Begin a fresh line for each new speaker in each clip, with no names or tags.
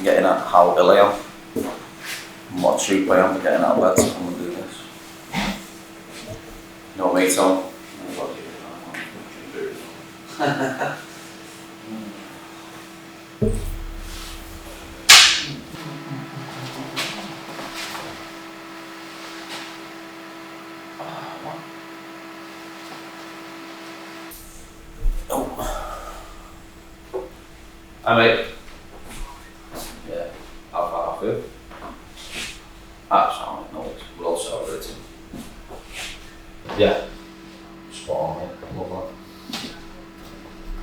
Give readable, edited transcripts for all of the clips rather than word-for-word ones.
getting at how ill I am. And what shape I am for getting out of bed to come and do this. You know what I mean, Tom? Hi mate. Yeah, how far I feel? That's alright, no worries. We're all celebrating. Yeah. Spot on, mate. Love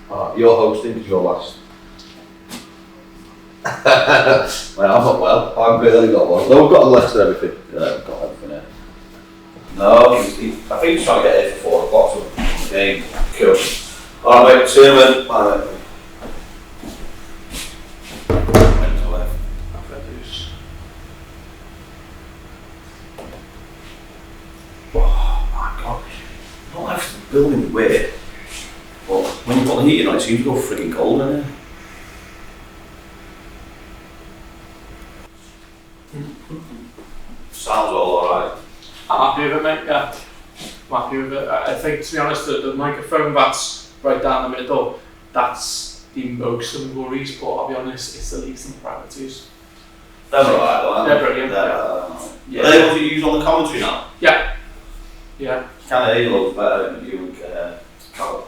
that. You're hosting because you're last. Well, I'm not well. I've barely got one. No, we've got a list and everything. Yeah, we've got everything here. No, I think he's trying to get here for 4 o'clock, so game. Cool. Alright mate, see you in a minute. Bye mate. Building weird, but when you put the heating on, it seems to go frigging cold in here. Sounds all alright.
I'm happy with it, mate, yeah. I'm happy with it. I think, to be honest, the microphone that's right down the middle, that's the most of the worries, but I'll be honest, it's the least in the priorities.
They're alright, though, aren't they?
They're brilliant.
Yeah. Are they able to use on the commentary now?
Yeah. Yeah.
Kind of hear you loads better than you and Carol.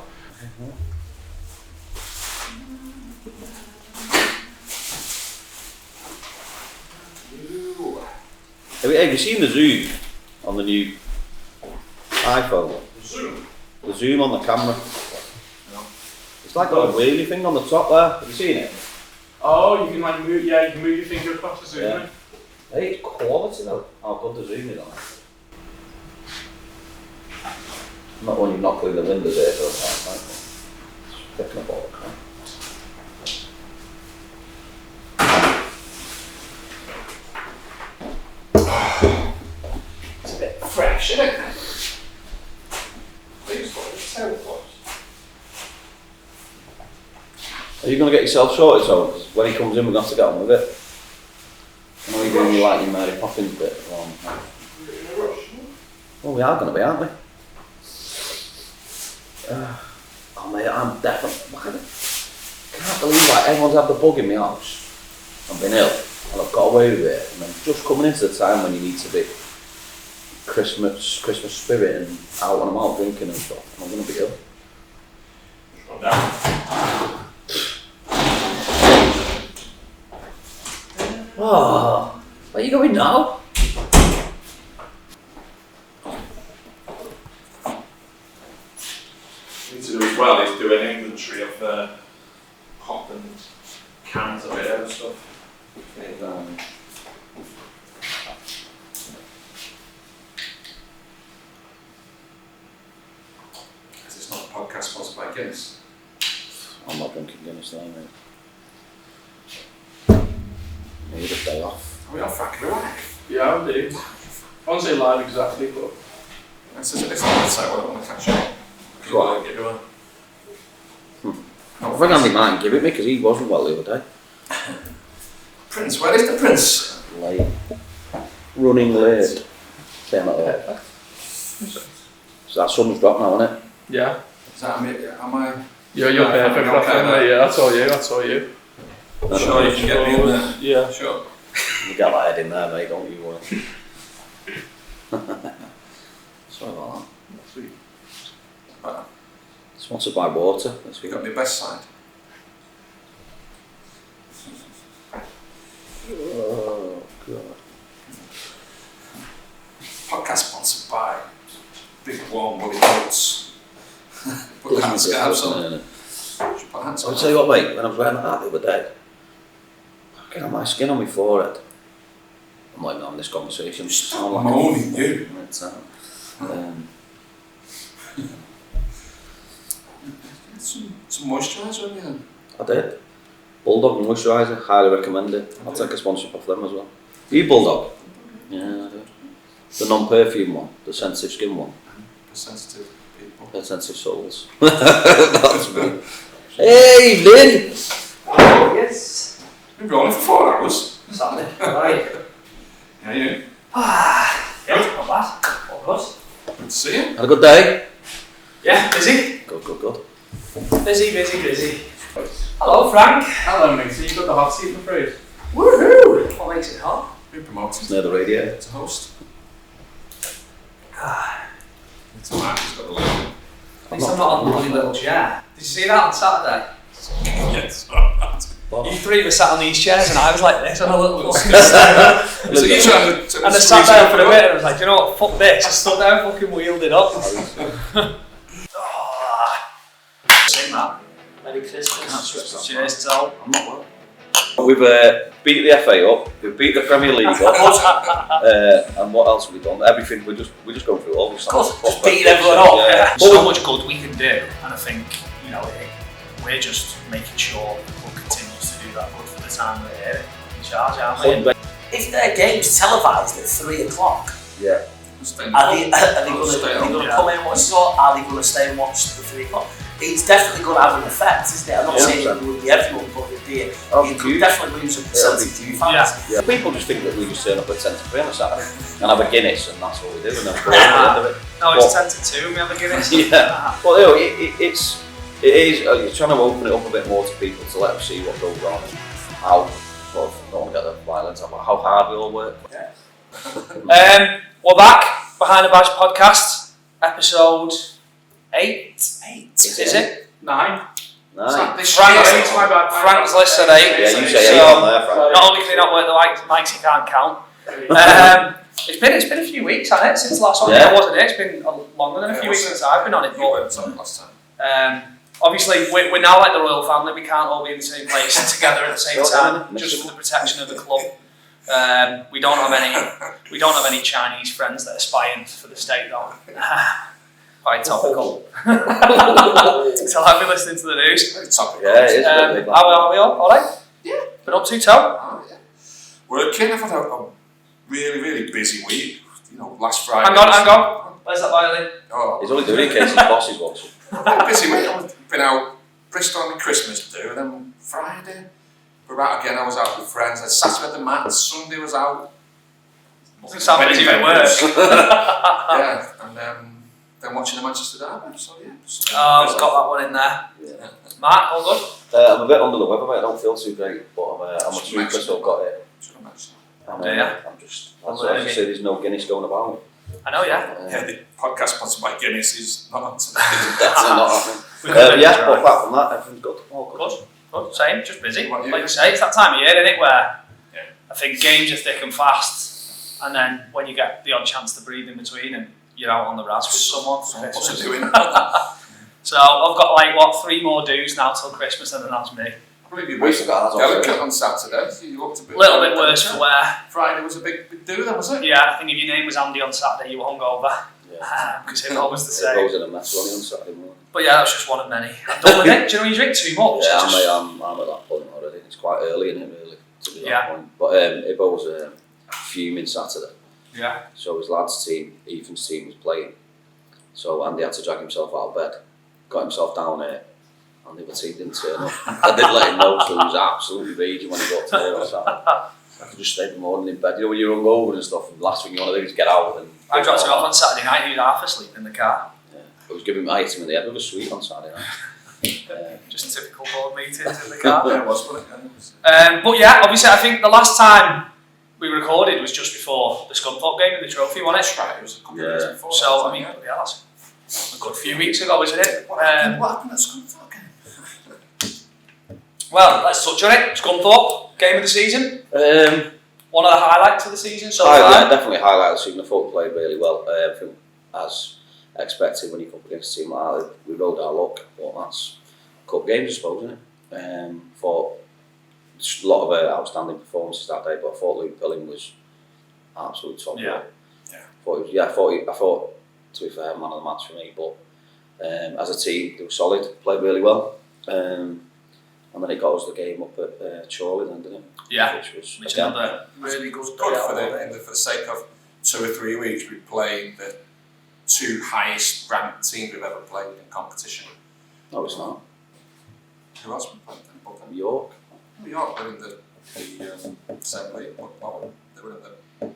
Have you seen the zoom on the new iPhone? The zoom on the camera.
No.
It's like got a wheelie thing on the top there. Have you seen it?
Oh, you can like move. Yeah, you can move your finger across the zoom.
Yeah. Hey, it's quality though. How good the zoom is on it. Not when you're not cleaning the windows here, so it's like, picking up all the crap.
It's a bit fresh, isn't it? It's terrible.
Are you going to get yourself sorted, so when he comes in, we're going to have to get on with it? I know you're doing your like your Mary Poppins bit. Well, we are going to be, aren't we? Oh mate, I'm definitely. I can't believe like everyone's had the bug in my house. I've been ill and I've got away with it. And then just coming into the time when you need to be Christmas spirit and out and I'm out drinking and stuff. And I'm going to be ill. Oh, where are you going now?
To do as well is do an inventory of pop and cans of beer and stuff. Because it's not a podcast sponsored by Guinness.
I'm not drinking Guinness now, mate. Need a day off.
Are we off Frank live? Yeah, I do. I won't say live exactly, but it's not the same one on the catch up.
What? I think Andy might give it me because he wasn't well the other day.
Prince, where is the Prince?
Late. Running late. Saying like that. So that sun's dropped now, isn't it?
Yeah.
Is that me? Am I?
You're perfect, okay, yeah, that's all you.
Sure, you can get me in there.
Yeah.
Sure.
You get that head in there, mate, don't you? Sorry about that.
Sweet.
Sponsored by water. This
You got my best side.
Oh, God.
Podcast sponsored by Big Warm Woolly Coats. Put the hand scarves on. Put hands on.
I'll tell you what, mate, when I was wearing that the other day, I got my skin on my forehead. I'm like, not in this conversation.
Stop moaning, you. Some moisturiser on you then?
I did. Bulldog moisturiser, highly recommend it. I'll take a sponsorship off them as well. You Bulldog? Yeah, I do. The non-perfume one, the sensitive skin one.
For sensitive people.
The sensitive souls. That's me. Hey, Lynn!
Yes.
We've been on for 4 hours.
Saturday. Right.
Yeah, you.
Yeah, not bad. All good.
Good to see you.
Had a good day?
Yeah, busy.
Good.
Busy. Hello, Frank.
Hello, mate. So you got the hot seat, I'm afraid.
Woohoo! What makes it hot?
Been promoted
Near the radio.
to host.
Ah,
It's Mark who's got the level.
at least I'm not on the bloody little chair. Did you see that on Saturday?
Yes.
You three were sat on these chairs and I was like this on a little
So you trying to
and I sat down for a bit and I was like, do you know what, fuck this. I stood down, fucking wheeled it up. Say man. Merry Christmas. Cheers, Tom.
I'm not well. We've beat the FA up, we've beat the Premier League up, and what else have we done? Everything, we're just going through all this.
Of course, just beating everyone up.
Yeah.
So much good we can do, and I think, you know, we're just making sure we'll continue to do that good for the time we're here in charge, aren't we?
If their game's televised at 3 o'clock,
Yeah.
are they going to come in and watch it, or are they going to stay and watch the 3 o'clock? It's definitely going to have an effect, isn't it? I'm not saying it would be everyone, but it could definitely lose a percentage of your fans.
Yeah. People just think that we just turn up at 10 to 3 on a Saturday and have a Guinness, and that's what we do, and then go at the end of it.
No, it's 10 to 2 and we have a Guinness.
Yeah. Well, you know, it is. You're trying to open it up a bit more to people to let them see what goes on and how. Well, I don't want to get the violence, but how hard we all work.
Yeah.
We're back, Behind the Badge podcast, episode 8. Is it?
9.
Nice.
Frank's list at 8.
Yeah, you say
so
8 on there, Frank.
not only can he not work the mics, he can't count. It's been a few weeks, hasn't it, since the last one?
Yeah.
Wasn't it? It's been longer than a few weeks since I've been on it.
You went on last time.
Obviously, we're now like the royal family. We can't all be in the same place together at the same time, just for the protection of the club. We don't have any Chinese friends that are spying for the state, though. Quite topical. So I've been listening to the news.
Very topical.
Yeah, it is.
How are we all right?
Yeah.
Been up to, Tom?
Oh, yeah. Working. I've had a really busy week. You know, last Friday.
Hang on. Where's that violin?
Oh,
He's only doing it in case his boss is watching.
busy week. I've been out Bristol on Christmas do, and then Friday we're out again. I was out with friends. And Saturday at the mats. Sunday was out.
Doesn't sound busy at work.
Yeah, and then watching the Manchester Derby. So yeah.
Oh, I've got that one in there.
Yeah.
Matt, all good?
I'm a bit under the weather, mate. I don't feel too great, but I'm a trooper, so I've got it. I'm just. That's why I say there's no Guinness going about.
I know, yeah.
Yeah, the podcast sponsored by Guinness is not on today.
Definitely not happening. Yeah, but apart from that, everything's good. All good.
Good. Same, just busy.
What about you?
Like you say, it's that time of year, isn't it, where
Yeah.
I think games are thick and fast, and then when you get the odd chance to breathe in between and you're out on the razz with someone for
What's
Christmas.
it doing?
So I've got 3 more dues now till Christmas, and then that's me.
I believe you
We still got ours on
delicate on Saturday. So you looked a
A little bit worse for wear.
Friday was a big do then, was it?
Yeah, I think if your name was Andy on Saturday, you were hungover.
Yeah.
Because it was the
It
same.
goes in a mess running on Saturday morning.
But yeah, that's just one of many. I'm done with it. Do you know when you drink too much?
Yeah,
It's just-
I'm at that point already. It's quite early in it, really, to be
Yeah.
that point. But Ibo was fuming Saturday.
Yeah.
So his lad's team, Ethan's team, was playing. So Andy had to drag himself out of bed, got himself down there, and the other team didn't turn up. I did let him know, so he was absolutely raging when he got to there on Saturday. I could just stay the morning in bed. You know, when you're hungover and stuff, and the last thing you want to do is get out and.
I dropped him off on Saturday night, he was half asleep in the car.
Yeah. I was giving I hit him in the head with a sweet on Saturday night.
Just typical board meetings in the car.
Yeah, it was, wasn't it?
But yeah, obviously I think the last time we recorded was just before the Scunthorpe game in the trophy, wasn't
That's
it?
right, it was a couple
Yeah.
of days before.
So, I mean, yeah, that's a good few weeks ago, isn't it?
What happened at Scunthorpe game?
Well, let's touch on it. Scunthorpe, game of the season. One of the highlights of the season so far.
Yeah, definitely highlight the season. I thought we played really well. I think, as expected, when you come up against a team like that, we rode our luck. But that's cup games, I suppose, isn't it? Thought just a lot of outstanding performances that day, but I thought Luke Pilling was absolute top.
Yeah.
I thought, to be fair, man of the match for me. But as a team, they were solid, played really well. And then it got us the game up at Chorley, then, didn't it?
Yeah,
which was
which
again,
another
Really good for the sake of 2 or 3 weeks. We played the 2 highest ranked teams we've ever played in competition.
No, it's not.
Who else we played then? Above them?
York.
New York were in the the assembly, well, they were at the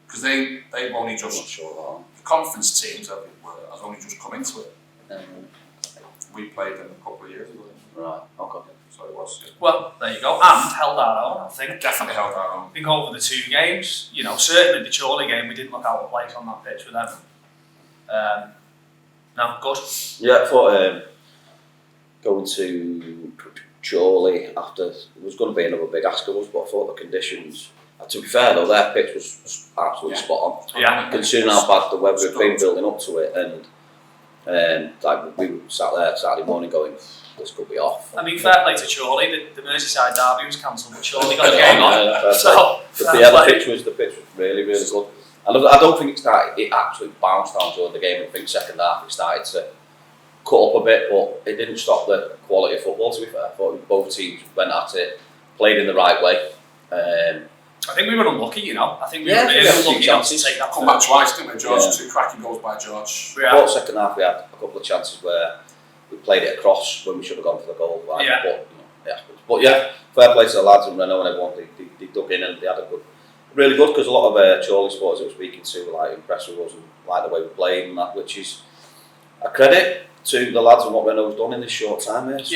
because they've only
I'm not
just
sure
the conference teams have only just come into it. We played them a couple of years ago.
Right, okay.
So it was. Yeah.
Well, there you go. And held our own, I think.
Definitely held our own.
I think over the 2 games, certainly the Chorley game, we didn't look out of place on that pitch with them. No, good.
Yeah, I thought going to Chorley after, it was going to be another big ask of us, but I thought the conditions, to be fair though, their pitch was absolutely spot on.
Yeah.
Considering how bad the weather had been building up to it, and like we sat there Saturday morning going, this could be off.
I mean, fair play to Chorley. The Merseyside derby was cancelled, but Chorley got the game on. So,
the pitch was really, really good. And I don't think it absolutely bounced down during the game. I think second half it started to cut up a bit, but it didn't stop the quality of football, to be fair. I thought both teams went at it, played in the right way.
I think we were unlucky, I think we were
Yeah,
really
we had a few
unlucky not to
chances.
take that
Come back
first.
twice, didn't we, George?
Yeah.
2 cracking goals by George.
I thought second half we had a couple of chances where we played it across when we should have gone for the goal. Right?
Yeah.
But yeah, fair play to the lads and Renault and everyone. They dug in and they had a good, really good, because a lot of Chorley supporters I was speaking to were like impressed with us and like the way we played and that, which is a credit to the lads and what Renault's done in this short time here. So,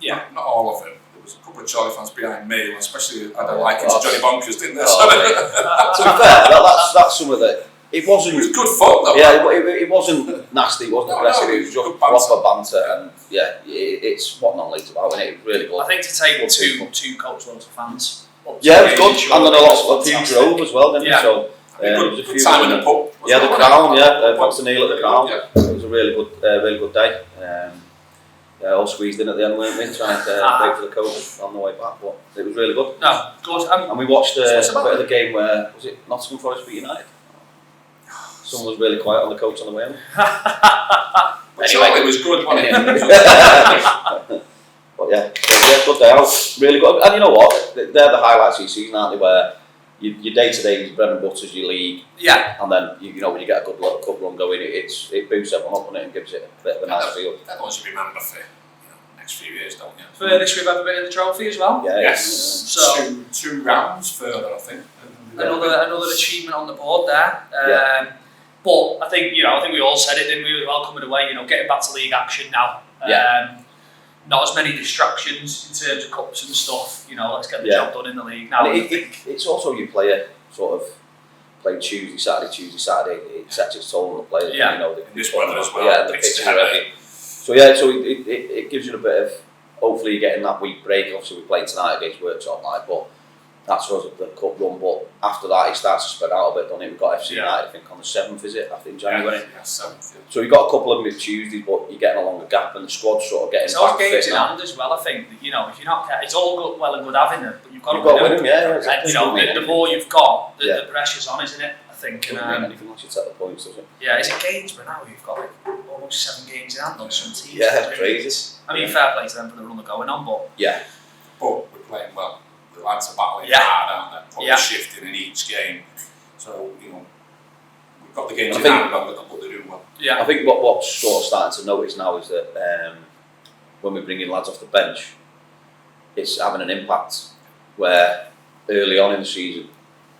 Yeah.
Not all of them. There was a couple of Chorley fans behind me, especially I don't like it to Johnny Bonkers, didn't they?
To be fair, that's some of the. It wasn't.
It was good fun though.
Yeah, it wasn't nasty. It wasn't aggressive. It was just proper banter, and it's what non-league's about, isn't it? It's really good.
I think to take two coach loads of fans.
Yeah, it was good, and then a few drove as well, didn't
Yeah.
we? So
Good time in the pub.
Yeah, the Crown. Thanks to Neil at the Crown.
Yeah.
It was a really good day. All squeezed in at the end, weren't we? Trying to wait for the coach on the way back, but it was really good.
No, good.
And we watched a bit of the game where was it Nottingham Forest beat United? Someone was really quiet on the coach on the way in.
But Charlie was good, wasn't it?
But yeah, good day out. Really good. And you know what? They're the highlights of your season, aren't they? Where your day-to-day is bread and butters, your league.
Yeah.
And then when you get a good little cup run going, it boosts everyone up, doesn't it, and gives it a bit of a nice feel.
That ones you remember for the next few years, don't you?
Furthest we've ever been in the trophy as well.
Yeah.
Yes.
So
two rounds further, I think.
another achievement on the board there. But I think we all said it, didn't we? Well, coming away, getting back to league action now. Not as many distractions in terms of cups and stuff. Let's get the job done in the league now.
It's also you play a sort of play Tuesday, Saturday. It sets its toll on the players.
Yeah.
In this weather as well.
Yeah, the pitches are heavy. So it gives you a bit of, hopefully you're getting that week break. Obviously we played tonight against Workshop Night, but that's sort of the cup run. But after that it starts to spread out a bit, doesn't it? We've got FC United, I think on the 7th, is it? I think January.
Yeah, 7th. Yeah.
So you've got a couple of them Tuesdays, but you're getting a longer gap, and the squad's sort of getting
It's
back
all games
fit
in
now.
hand as well. I think that, if you're not, it's all good, well and good having them, but you've got to
win them. Yeah, exactly.
And the more you've got, the pressure's on, isn't it? I think.
Doesn't mean anything once you take the points, does it?
Yeah, is it Gainsborough now? You've got almost 7 games in hand on some teams.
Yeah, crazy.
I mean, fair play to them for the run they're going on, but
But we're playing well. The lads are battling
Yeah.
hard, aren't they? Probably shifting in each game. So, we've got the games in hand, but they're doing well.
yeah,
I think what's sort of starting to notice now is that when we bring in lads off the bench, it's having an impact. Where early on in the season,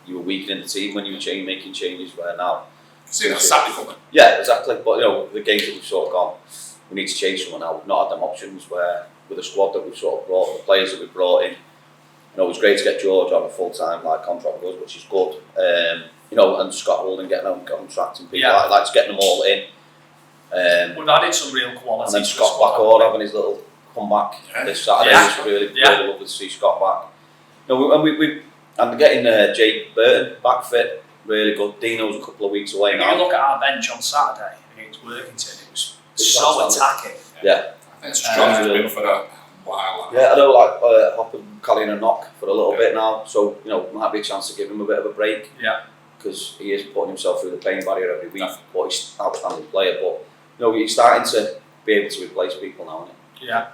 you were weakening the team when you were making changes. Where now,
See that Saturday coming.
yeah, exactly. But the games that we've sort of gone, we need to change someone now. We've not had them options. Where with the squad that we've sort of brought, the players that we've brought in. It was great to get George on a full-time contract with us, which is good. And Scott Holden getting on contract and people like to get them all in.
we've added some real quality.
And then
to the
Scott
squad.
Blackall having his little comeback this Saturday.
Yeah.
It's really lovely to see Scott back. And getting Jake Burton back fit, really good. Dino's a couple of weeks away
If
now.
you look at our bench on Saturday against Workington, it was so
outstanding.
attacking.
Yeah.
I think Strong's been for a while.
Yeah, I know, Hopper Colleen a knock for a little bit now, so might be a chance to give him a bit of a break.
Yeah.
Because he is putting himself through the pain barrier every week. But he's an outstanding player. But he's starting to be able to replace people now, isn't he?
Yeah.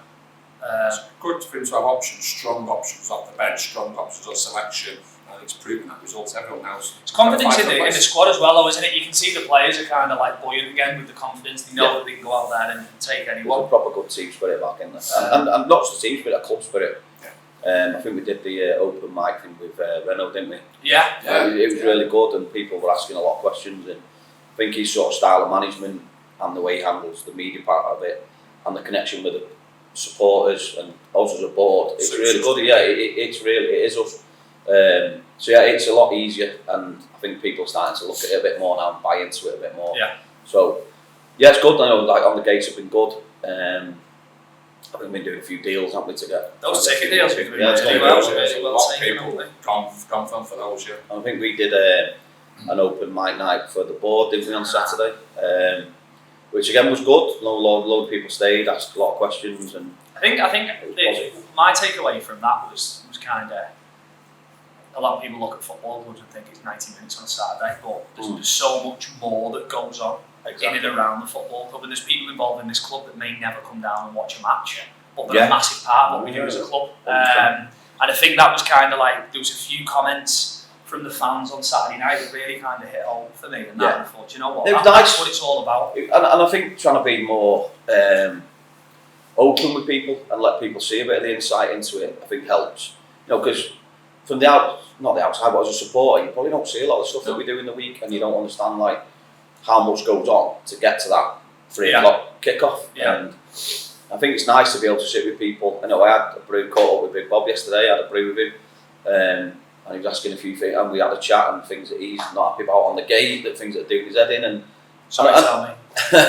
It's good for him to have options, strong options off the bench, strong options on selection. I think it's proven that results. Everyone knows.
It's confidence in the squad as well, though, isn't it? You can see the players are kind of like buoyant again with the confidence. They know that they can go out there and take anyone.
There's a proper good team spirit back in there. And not just the team spirit, a club spirit. I think we did the open mic thing with Renault, didn't we?
Yeah.
It was really good, and people were asking a lot of questions. And I think his sort of style of management and the way he handles the media part of it, and the connection with the supporters and also as a board, it's really good. Yeah, it is us. So yeah, it's a lot easier, and I think people are starting to look at it a bit more now and buy into it a bit more.
Yeah.
So yeah, it's good. I know, like, on the gates have been good. I think we've been doing a few deals, haven't we, to get
those ticket deals.
Yeah, it's
a
well
lot of
taken,
people gone for those. Yeah.
I think we did an open mic night for the board, didn't we, on Saturday? Which again was good. Load of people stayed, asked a lot of questions, and
I think my takeaway from that was kind of, a lot of people look at football clubs and think it's 90 minutes on a Saturday, but there's so much more that goes on in and around the football club, and there's people involved in this club that may never come down and watch a match, but they're a massive part of what we do as a club. And I think that was kind of like, there was a few comments from the fans on Saturday night that really kind of hit home for me, and that I thought, you know what, that's what it's all about.
And I think trying to be more open with people and let people see a bit of the insight into it, I think helps. You know, because from not the outside, but as a supporter, you probably don't see a lot of the stuff that we do in the week, and you don't understand like how much goes on to get to that 3 o'clock kickoff. And I think it's nice to be able to sit with people. I know I had a brew, caught up with Big Bob yesterday. I had a brew with him, and he was asking a few things, and we had a chat and things that he's not happy about on the gate, that things that are doing his head in. And
sorry, tell me.
But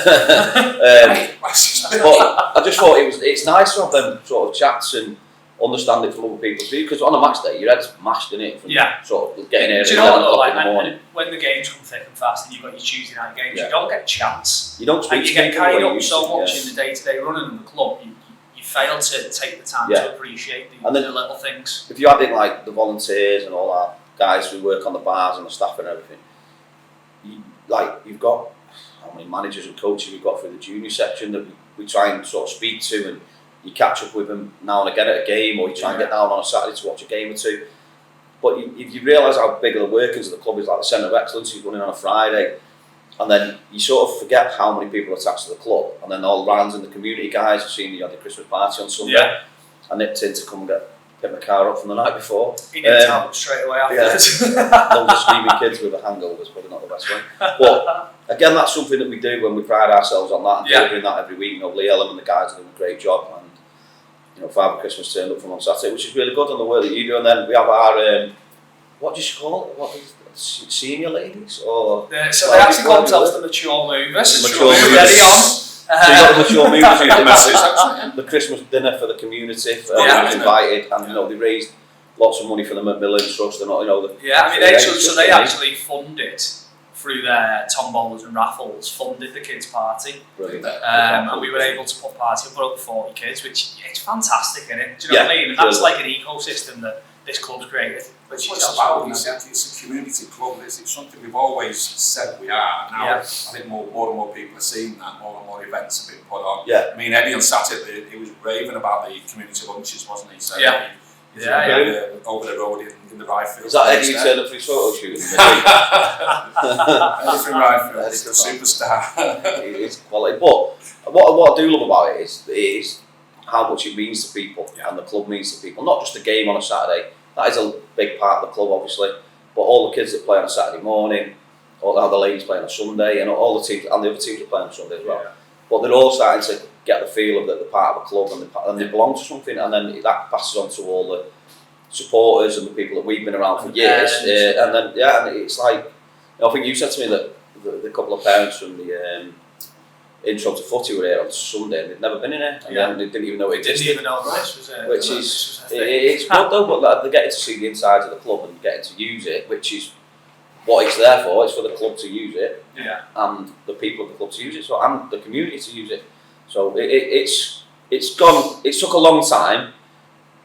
I just thought it's nice to have them sort of chats and understand it from other people's view, because on a match day your head's mashed in it from sort of getting here at 11 o'clock in the morning.
When the games come thick and fast and you've got your Tuesday night games, you don't get a chance.
You don't speak
and you get carried up so much in the day-to-day running of the club, you fail to take the time to appreciate the little things.
If you add in like the volunteers and all our guys who work on the bars and the staff and everything, you've got how many managers and coaches we've got through the junior section that we try and sort of speak to, and you catch up with them now and again at a game, or you try and get down on a Saturday to watch a game or two. But you realise how big of the workings of the club is, like the Centre of Excellence who's running on a Friday, and then you sort of forget how many people are attached to the club, and then all the Rylands and the community guys have seen you had the Christmas party on Sunday. I nipped in to come and pick my car up from the night before.
He nipped out straight away afterwards.
Loads of screaming kids with a hangover is probably not the best way. But again, that's something that we do when we pride ourselves on that, and delivering that every week. You know, Lee Ellen and the guys are doing a great job, and you know, Father Christmas turned up from on Saturday, which is really good on the work that you do. And then we have our what do you call it? What is senior ladies? Or
so they actually call themselves the mature movers.
Mature movers.
Ready on.
So you got the mature movers who did the Christmas dinner for the community, invited, and you know, they raised lots of money for the Macmillan Trust and all. You know,
they actually funded through their tombolas and raffles, funded the kids' party. And we were able to put a party up for over 40 kids, which it's fantastic, isn't it? Do you know what I mean? And that's like an ecosystem that this club's created.
Which is about, it's a community club. It's something we've always said we are. Now I think more and more people are seeing that. More and more events have been put on. I mean, Eddie on Saturday, he was raving about the community lunches, wasn't he? So over the road in the Ryfield.
Is that Eddie who turned up for his photo shoot?
Eddie from Ryfield, he's a superstar.
It's quality. But what I do love about it is how much it means to people, and the club means to people. Not just a game on a Saturday. That is a big part of the club, obviously. But all the kids that play on a Saturday morning, all the ladies play on a Sunday, and all the teams and the other teams that play on a Sunday as well. But they're all starting to get the feel of that they're part of a club and they belong to something, and then that passes on to all the supporters and the people that we've been around for years. And then and it's like, you know, I think you said to me that the couple of parents from the intro to footy were here on Sunday and they'd never been in here, and then they didn't even know it existed.
Didn't even know this was it.
Which is it's good though, but they're getting to see the inside of the club and getting to use it, which is what it's there for. It's for the club to use it, and the people of the club to use it, so and the community to use it. So it's took a long time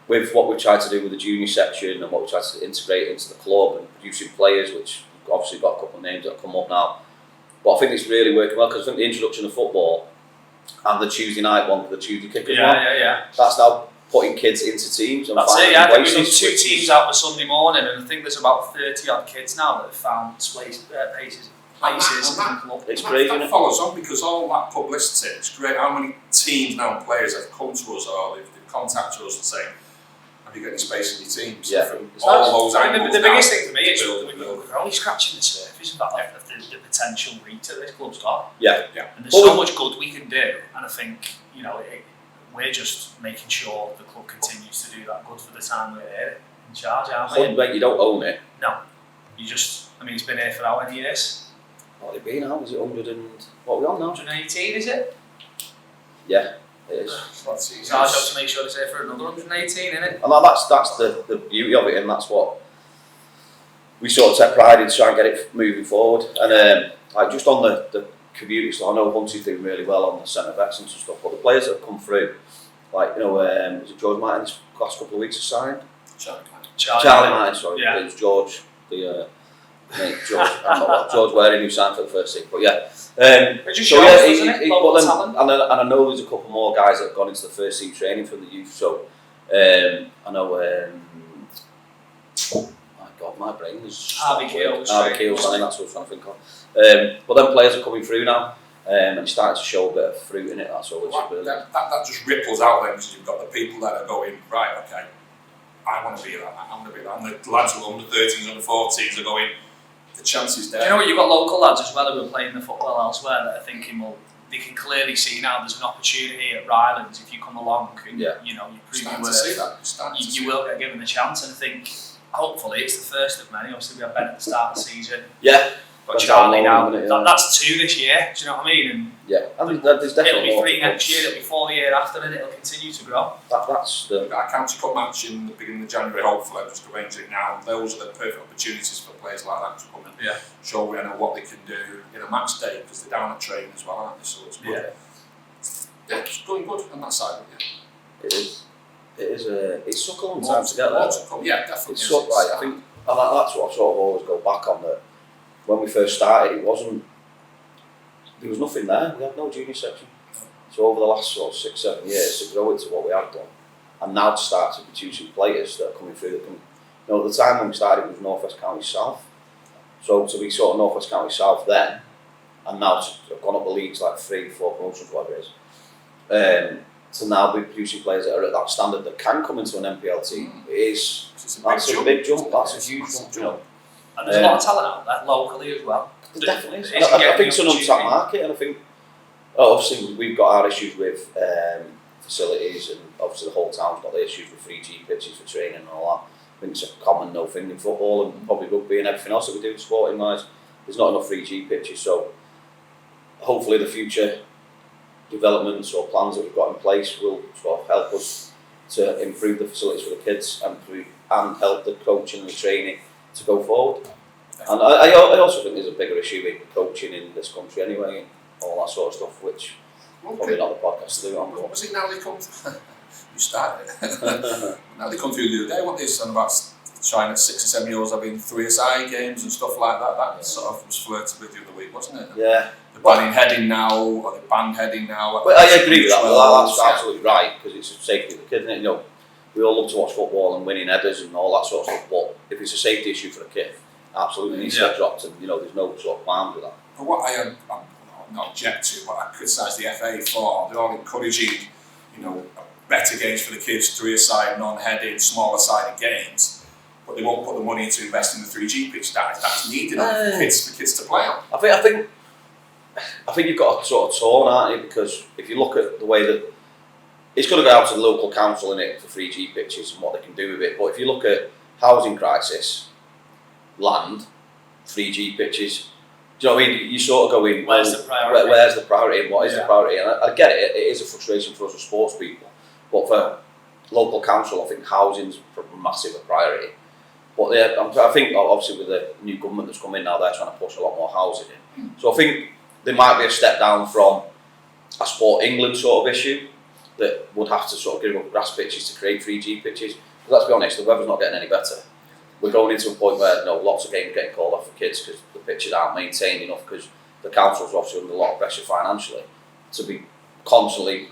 with what we tried to do with the junior section and what we tried to integrate into the club and producing players, which we've obviously got a couple of names that have come up now. But I think it's really working well, because I think the introduction of football and the Tuesday night one, the Tuesday kick as well, that's now putting kids into teams. And
that's it, I think we've done 2 teams out for Sunday morning, and I think there's about 30 odd kids now that have found places in the club.
It's crazy,
that follows on, because all that publicity, it's great how many teams now and players have come to us, or they've contacted us and saying, I have you got any space in your team? So
Yeah.
from all those angles.
The biggest thing for me is
build.
we're only scratching the surface of the potential reach that this club's got.
Yeah.
And there's so much good we can do, and I think, you know, we're just making sure the club continues to do that good for the time we're here in charge, aren't we?
But you don't own it.
No. You just, I mean, it's been here for how many years?
What have it been now? Was it 100 and... What are we on now?
118, is it?
Yeah, it is.
It's our job to make sure it's here for another 118, isn't it?
And that's the beauty of it, and that's what we sort of take pride in, to try and get it moving forward. And like just on the community stuff, I know Huntsy's doing really well on the centre of excellence and stuff, but the players that have come through, like, you know, is it George Martin this last couple of weeks has signed? Charlie Martin, sorry.
Yeah.
It was George, George Waring who signed for the first team, but yeah.
It just shows, doesn't it?
And I know there's a couple more guys that have gone into the first team training from the youth, so I know, my God, my brain is...
Harvey Keels,
I think that's what I was trying to think of. But then players are coming through now, and it's starting to show a bit of fruit in it, that's all.
That just ripples out then, because you've got the people that are going, right, okay, I want to be that, I want to be that. And the lads who are under 13s, under 14s are going, the chances there.
Do you know what, you've got local lads as well who are playing the football elsewhere that are thinking, well, they can clearly see now there's an opportunity at Rylands if you come along and you know, you prove your worth, you will get given the chance. And I think hopefully it's the first of many. Obviously we have Bennett at the start of the season.
Yeah.
Got Charlie now. That's 2 this year. Do you know what I mean? And
yeah, I mean, there's definitely
it'll be 3 next year. It'll be 4 the year after, and it'll continue to grow.
That's the...
We've got a county cup match in the beginning of January. Hopefully, I'm just arranging it now. Those are the perfect opportunities for players like that to come and show we know what they can do in a match day, because they're down at training as well, aren't they? So it's good. Yeah, it's going good on that side. Yeah.
It is. It's took a long time to get there.
Yeah, definitely.
It's so, right, I think, and that's what I sort of always go back on, that when we first started, there was nothing there. We had no junior section. So over the last sort of 6-7 years to grow into what we have done, and now to start to producing players that are coming through that can, you know, at the time when we started it was North West County South. So to be sort of North West County South then, and now to have gone up the leagues like 3-4 promotions, whatever it is, to now be producing players that are at that standard that can come into an NPL team, that's a big jump. That's a huge jump, you know.
And there's a lot of talent out there locally as well.
There definitely is. I think it's an untapped market, and I think obviously we've got our issues with facilities, and obviously the whole town's got the issues with 3G pitches for training and all that. I think it's a common no thing in football and probably rugby and everything else that we do sporting wise. There's not enough 3G pitches, so hopefully the future developments or plans that we've got in place will sort of help us to improve the facilities for the kids and help the coaching and the training to go forward. And I also think there's a bigger issue with coaching in this country anyway, and all that sort of stuff, which probably not the podcast to do on.
What was it now they come through? You started it. Now they come through the other day, what they said about trying at 6 or 7 years having 3-a-side games and stuff like that. That sort of was flirted with the other week, wasn't it?
Yeah.
The banning heading now, or the band heading now.
Well, I agree with that. Well, that's absolutely right, because it's a safety of the kid, isn't it? You know, we all love to watch football and winning headers and all that sort of stuff, but if it's a safety issue for a kid, absolutely needs to get dropped, and you know, there's no sort of harm with that.
But what I'm not object to, what I criticise the FA for, they're all encouraging, you know, better games for the kids, 3-a-side, non-headed, smaller sided games, but they won't put the money to invest in the 3G pitch. That's needed for kids to play on.
I think you've got a sort of torn, aren't you? Because if you look at the way that it's going to go out to the local council in it for 3G pitches and what they can do with it. But if you look at housing crisis, land, 3G pitches, do you know what I mean? You sort of go in,
where's the priority?
Where's the priority and what is the priority? And I get it, it is a frustration for us as sports people. But for local council, I think housing's a massive priority. But I think obviously with the new government that's come in now, they're trying to push a lot more housing in. So I think there might be a step down from a Sport England sort of issue that would have to sort of give up grass pitches to create 3G pitches. But let's be honest, the weather's not getting any better. We're going into a point where lots of games getting called off for kids because the pitches aren't maintained enough, because the council's obviously under a lot of pressure financially to be constantly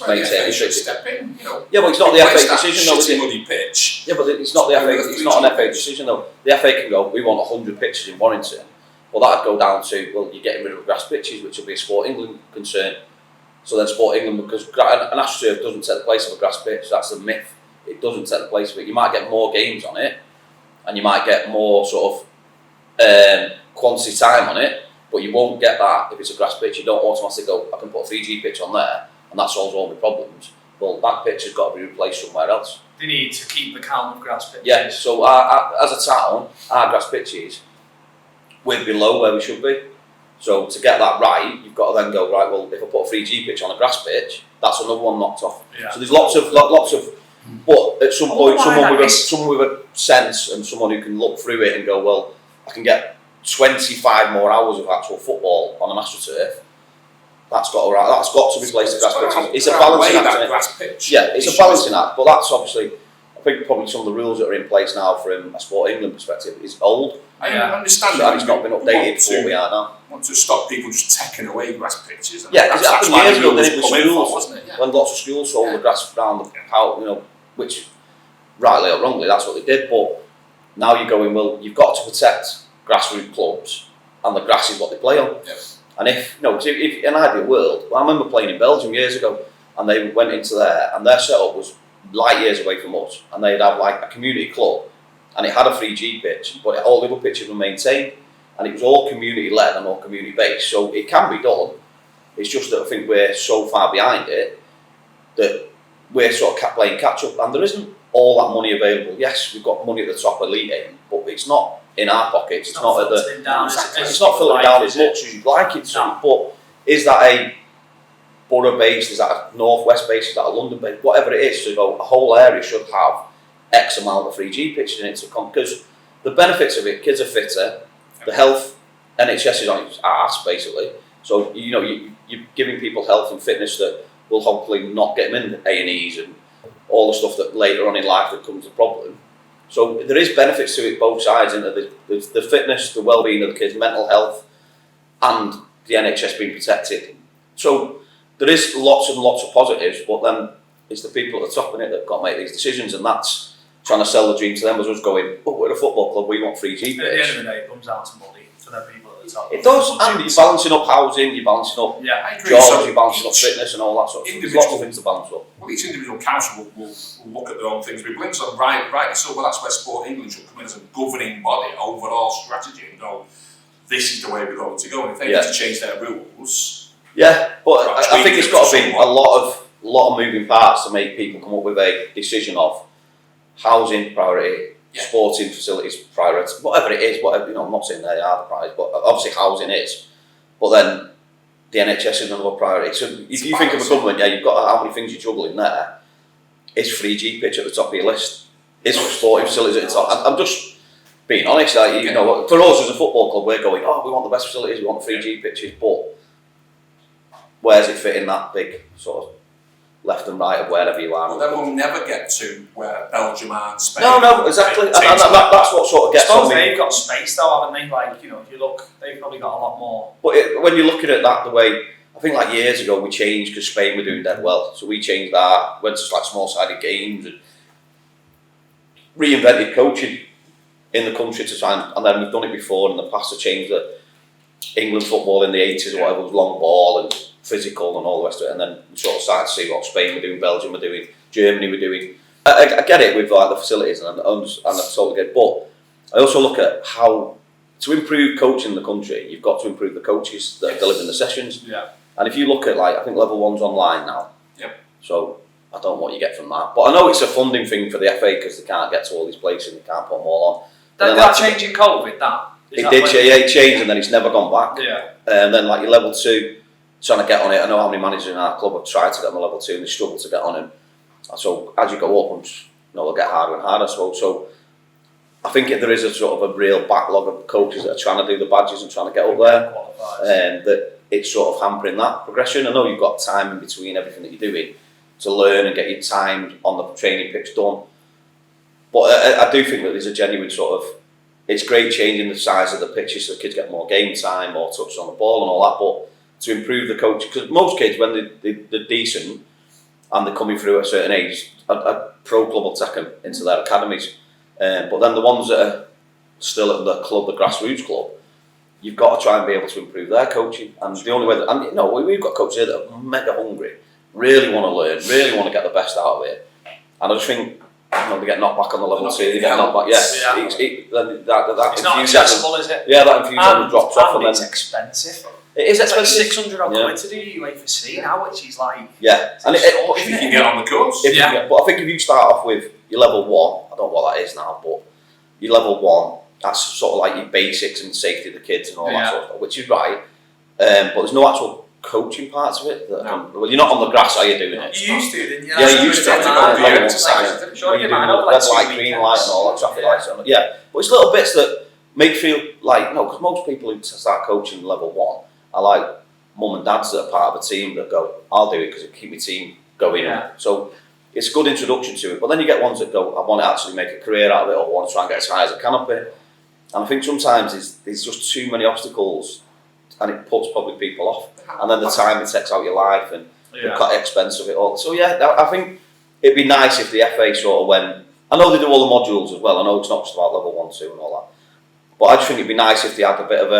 maintaining.
Step in, you know.
Yeah, but it's not the FA decision though, is it?
Muddy pitch.
Yeah, but it's not the FA. It's not an FA decision though. The FA can go, we want 100 pitches in Warrington. Well, that'd go down to, well, you're getting rid of grass pitches, which will be a Sport England concern. So then Sport England, because an AstroTurf doesn't take the place of a grass pitch, that's the myth it doesn't take the place of it. You might get more games on it, and you might get more sort of quantity time on it, but you won't get that if it's a grass pitch. You don't automatically go, I can put a 3G pitch on there, and that solves all my problems. Well, that pitch has got to be replaced somewhere else.
They need to keep the count of grass pitches.
Yeah, so as a town, our grass pitches, we're below where we should be. So to get that right, you've got to then go, right, well, if I put a 3G pitch on a grass pitch, that's another one knocked off.
Yeah.
So there's lots of, but at some point, someone with a sense and someone who can look through it and go, well, I can get 25 more hours of actual football on an AstroTurf. That's got to replace the grass pitch. It's a balancing act. Yeah, it's a balancing act, but that's obviously, I think probably some of the rules that are in place now from a Sport England perspective is old.
I understand
that. It's not been updated for what we are now.
Want to stop people just taking away grass pitches. And
yeah, because it happened years ago then it was schools,
wasn't it? Yeah.
When lots of schools sold the grass around the house, which, rightly or wrongly, that's what they did, but now you're going, well, you've got to protect grassroots clubs, and the grass is what they play on.
Yeah.
And if in an ideal world, I remember playing in Belgium years ago, and they went into there, and their setup was light years away from us, and they'd have like a community club, and it had a 3G pitch, but all the other pitches were maintained, and it was all community led and all community based, so it can be done. It's just that I think we're so far behind it that we're sort of playing catch up, and there isn't all that money available. Yes, we've got money at the top elite end, but it's not in our pockets. It's not at the
down,
it's not filtering down as much as you'd like it to. No. But is that a borough based? Is that a northwest based? Is that a London based? Whatever it is, so a whole area should have X amount of 3G pitches in it to come, because the benefits of it, kids are fitter, the health, NHS is on its arse basically. So you're giving people health and fitness that will hopefully not get them in A&Es and all the stuff that later on in life that comes a problem. So there is benefits to it both sides, and the fitness, the well-being of the kids, mental health, and the NHS being protected. So there is lots and lots of positives, but then it's the people at the top of it that got to make these decisions, and that's trying to sell the dream to them as us going, oh, we're a football club, we want 3G pitch.
At the end of the day, it comes down to money for them people at the top.
It does, and you're balancing up housing, you're balancing up jobs, you're balancing up fitness and all that sort of stuff. There's lots of things to balance up.
Well, each individual council will look at their own things with blinks on, rightly so. Well, that's where Sport England should come in as a governing body, overall strategy, and go, this is the way we're going to go. And if they need to change their rules...
Yeah, but I think it's got to be a lot of moving parts to make people come up with a decision of housing priority, sporting facilities priority, whatever it is, I'm not saying they are the priority, but obviously housing is. But then the NHS is another priority. So if you think of a government, you've got how many things you're juggling there. Is 3G pitch at the top of your list? Is sporting facilities at the top? I'm just being honest, for us as a football club, we're going, we want the best facilities, we want the 3G pitches, but where's it fit in that big sort of left and right of wherever you are?
Well, then we'll never get to where Belgium are and Spain.
No, exactly. And that's what sort of gets on me.
They've got space though, haven't they? Like, if you look, they've probably got a lot more.
But when you're looking at that the way, I think like years ago we changed because Spain were doing dead well. So we changed that, went to like small-sided games and reinvented coaching in the country to try and then we've done it before in the past to change the England football in the 80s or whatever was long ball and physical and all the rest of it, and then we sort of started to see what Spain were doing, Belgium were doing, Germany were doing. I get it with like the facilities and I totally get it, but I also look at how to improve coaching in the country, you've got to improve the coaches that are delivering the sessions.
Yeah.
And if you look at I think level 1's online now.
Yep.
So I don't know what you get from that, but I know it's a funding thing for the FA because they can't get to all these places and they can't put them all on.
Did that change in COVID?
It changed and then it's never gone back.
Yeah.
And then like your level 2. Trying to get on it. I know how many managers in our club have tried to get them a level 2 and they struggle to get on it. So as you go up, they'll get harder and harder. So I think there is a sort of a real backlog of coaches that are trying to do the badges and trying to get up there, and that it's sort of hampering that progression. I know you've got time in between everything that you're doing to learn and get your time on the training pitch done. But I do think that there's a genuine sort of, it's great changing the size of the pitches so the kids get more game time, more touches on the ball and all that, but to improve the coach, because most kids when they're decent and they're coming through at a certain age, a pro club will take them into their academies, but then the ones that are still at the club, the grassroots club, you've got to try and be able to improve their coaching, and the only way that, we've got coaches here that are mega hungry, really want to learn, really want to get the best out of it, and I just think they get knocked back on the level 2, they get knocked back.
It's not accessible, is it?
Yeah, that enthusiasm drops off, and then
it's expensive.
It is expensive.
It's like 600 odd quid to do UEFA now, which is like
and
if you can get on the course.
But I think if you start off with your level 1, I don't know what that is now, but your level 1, that's sort of like your basics and safety of the kids and all that sort of stuff, which is right. But there's no actual coaching parts of it. Well, you're not on the grass, are you doing it?
You used to, didn't you?
Yeah, you used to have to go do your exercise.
Red
light, green light, and all that traffic lights. Yeah, but it's little bits that make you feel like, because most people who start coaching level 1 are like mum and dads that are part of a team that go, I'll do it because it keep my team going.
Yeah.
So it's a good introduction to it. But then you get ones that go, I want to actually make a career out of it, or want to try and get as high as I can up it. And I think sometimes there's just too many obstacles, and it puts probably people off. And then the time it takes out your life and the expense of it all. So I think it'd be nice if the FA sort of went. I know they do all the modules as well. I know it's not just about level 1, 2 and all that. But I just think it'd be nice if they had a bit of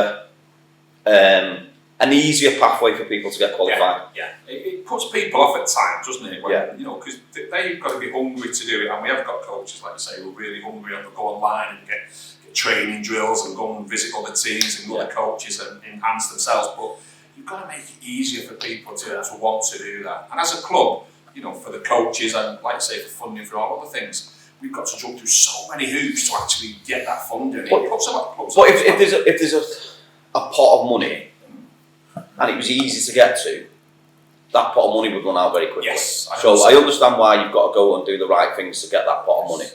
an easier pathway for people to get qualified.
It puts people off at times, doesn't it? When, because they've got to be hungry to do it, and we have got coaches, like you say, who are really hungry and go online and get training drills and go and visit other teams and other coaches and enhance themselves. But you've got to make it easier for people to want to do that. And as a club, for the coaches and, like I say, for funding for all other things, we've got to jump through so many hoops to actually get that funding. But
if there's a pot of money and it was easy to get to, that pot of money would run out very quickly.
Yes,
I understand why you've got to go and do the right things to get that pot of money.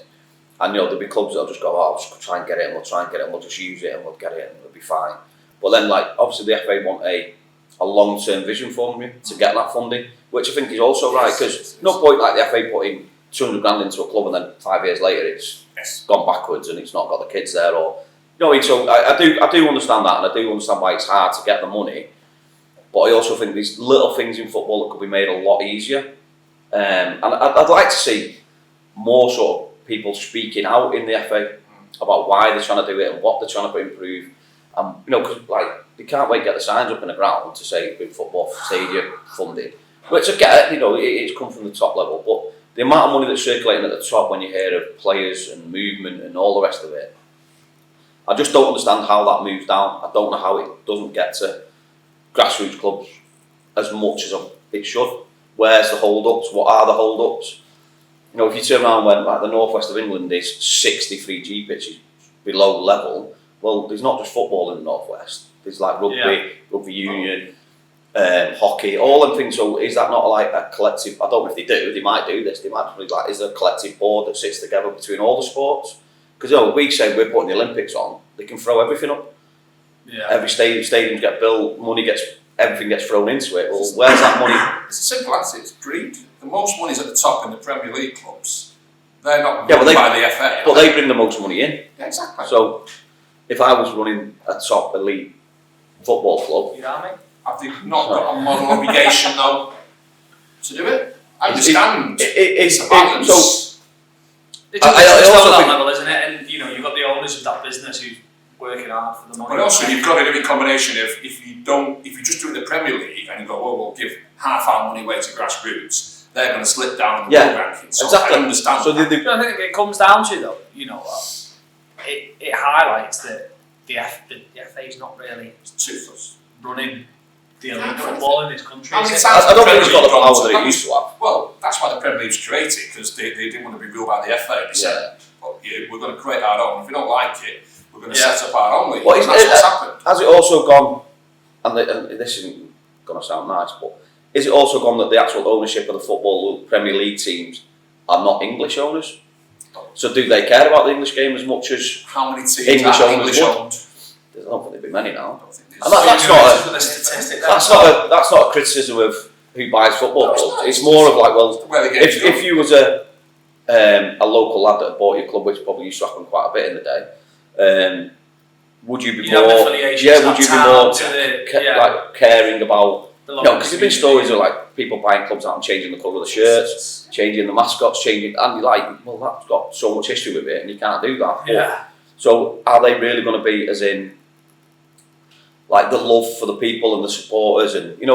And there'll be clubs that'll just go, I'll just try and get it, and we'll try and get it, and we'll just use it, and we'll get it, and it'll be fine. But then, obviously the FA want a long-term vision for you to get that funding, which I think is also right, because no point like the FA putting 200 grand into a club and then 5 years later it's gone backwards and it's not got the kids there, or so I do understand that, and I do understand why it's hard to get the money, but I also think there's little things in football that could be made a lot easier, and I'd like to see more sort of people speaking out in the FA about why they're trying to do it and what they're trying to improve. Because they can't wait to get the signs up in the ground to say big football stadium funded, which I get, it's come from the top level, but the amount of money that's circulating at the top when you hear of players and movement and all the rest of it, I just don't understand how that moves down. I don't know how it doesn't get to grassroots clubs as much as it should. Where's the hold-ups? What are the hold-ups? If you turn around and went, like the northwest of England is 63 G pitches below level, well, there's not just football in the northwest. There's like rugby, rugby union, hockey, all them things. So is that not like a collective? I don't know if they do. They might do this. They might be like, is there a collective board that sits together between all the sports? Because we say we're putting the Olympics on, they can throw everything up. Yeah. Every stadiums get built, everything gets thrown into it. Well, where's that money?
It's a simple answer. It's greed. The most money's at the top in the Premier League clubs. They're not run by the FA.
But they bring the most money in.
Yeah, exactly.
So if I was running a top elite football club,
you know what I mean?
Have they not got a moral obligation though to do it? I understand.
It's
a balance.
It's also that level, isn't it? And you've got the owners of that business who's working hard for the money.
But also you've got to do a combination of if you just do it in the Premier League and you go, well, we'll give half our money away to grassroots, they're going to slip down in the world rankings. So
exactly.
I understand.
So
I think it comes down to though, it highlights that the FA is not really running the elite football in this country.
I don't think it's got the power that it used to have.
Well, that's why the Premier League was created, because they didn't want to be ruled by the FA. They said, we're going to create our own. If we don't like it, we're going to set up our own league. Well, and that's what's happened.
Has it also gone, and this isn't going to sound nice, but is it also gone that the actual ownership of the football Premier League teams are not English owners? So do they care about the English game as much as
how many teams
English
are
owners
English owned?
I don't think there'd be many now. And that's not a criticism of who buys football clubs. It's more of like, well, if you was a local lad that bought your club, which probably used to happen quite a bit in the day, would you be more? Would you be more like caring about? Because there's been stories of like people buying clubs out and changing the colour of the shirts, changing the mascots, and you're like, well, that's got so much history with it, and you can't do that.
Yeah.
So are they really going to be as in? Like the love for the people and the supporters, and and then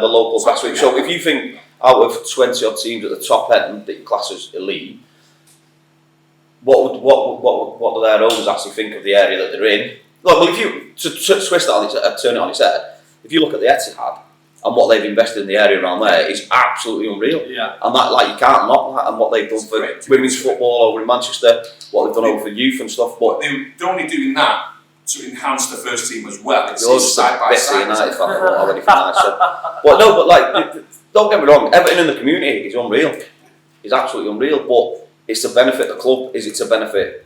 the local grassroots. So if you think out of 20 odd teams at the top end that you class as elite, what do their owners actually think of the area that they're in? Well, if you to twist it on its turn it on its head, if you look at the Etihad and what they've invested in the area around there, it's absolutely unreal.
Yeah.
And that, like, you can't knock that, and what they've done for women's football over in Manchester, what they've done over for youth and stuff. But
they're only doing that to enhance the first team as well. It's
just
side by side.
United fan or anything like that. But no, but like, don't get me wrong, everything in the community is unreal. It's absolutely unreal. But it's to benefit the club. Is it to benefit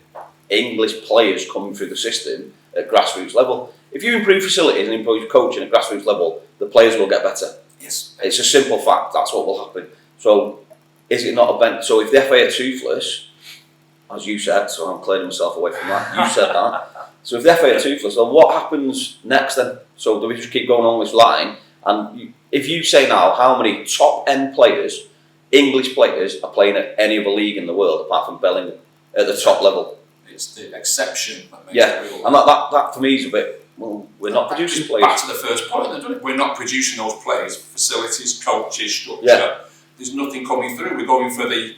English players coming through the system at grassroots level? If you improve facilities and improve coaching at grassroots level, the players will get better.
Yes.
It's a simple fact. That's what will happen. So, is it not a benefit? So, if the FA are toothless, as you said, so I'm clearing myself away from that. You said that. So, if the FA are toothless, then what happens next then? So, do we just keep going on this line? And if you say now, how many top end players, English players, are playing at any other league in the world apart from Bellingham at the top level?
It's the exception that makes
it
real.
And that for me is a bit. Well, we're not producing players.
Back to the first point, we're not producing those players, facilities, coaches, structure.
Yeah.
There's nothing coming through. We're going for the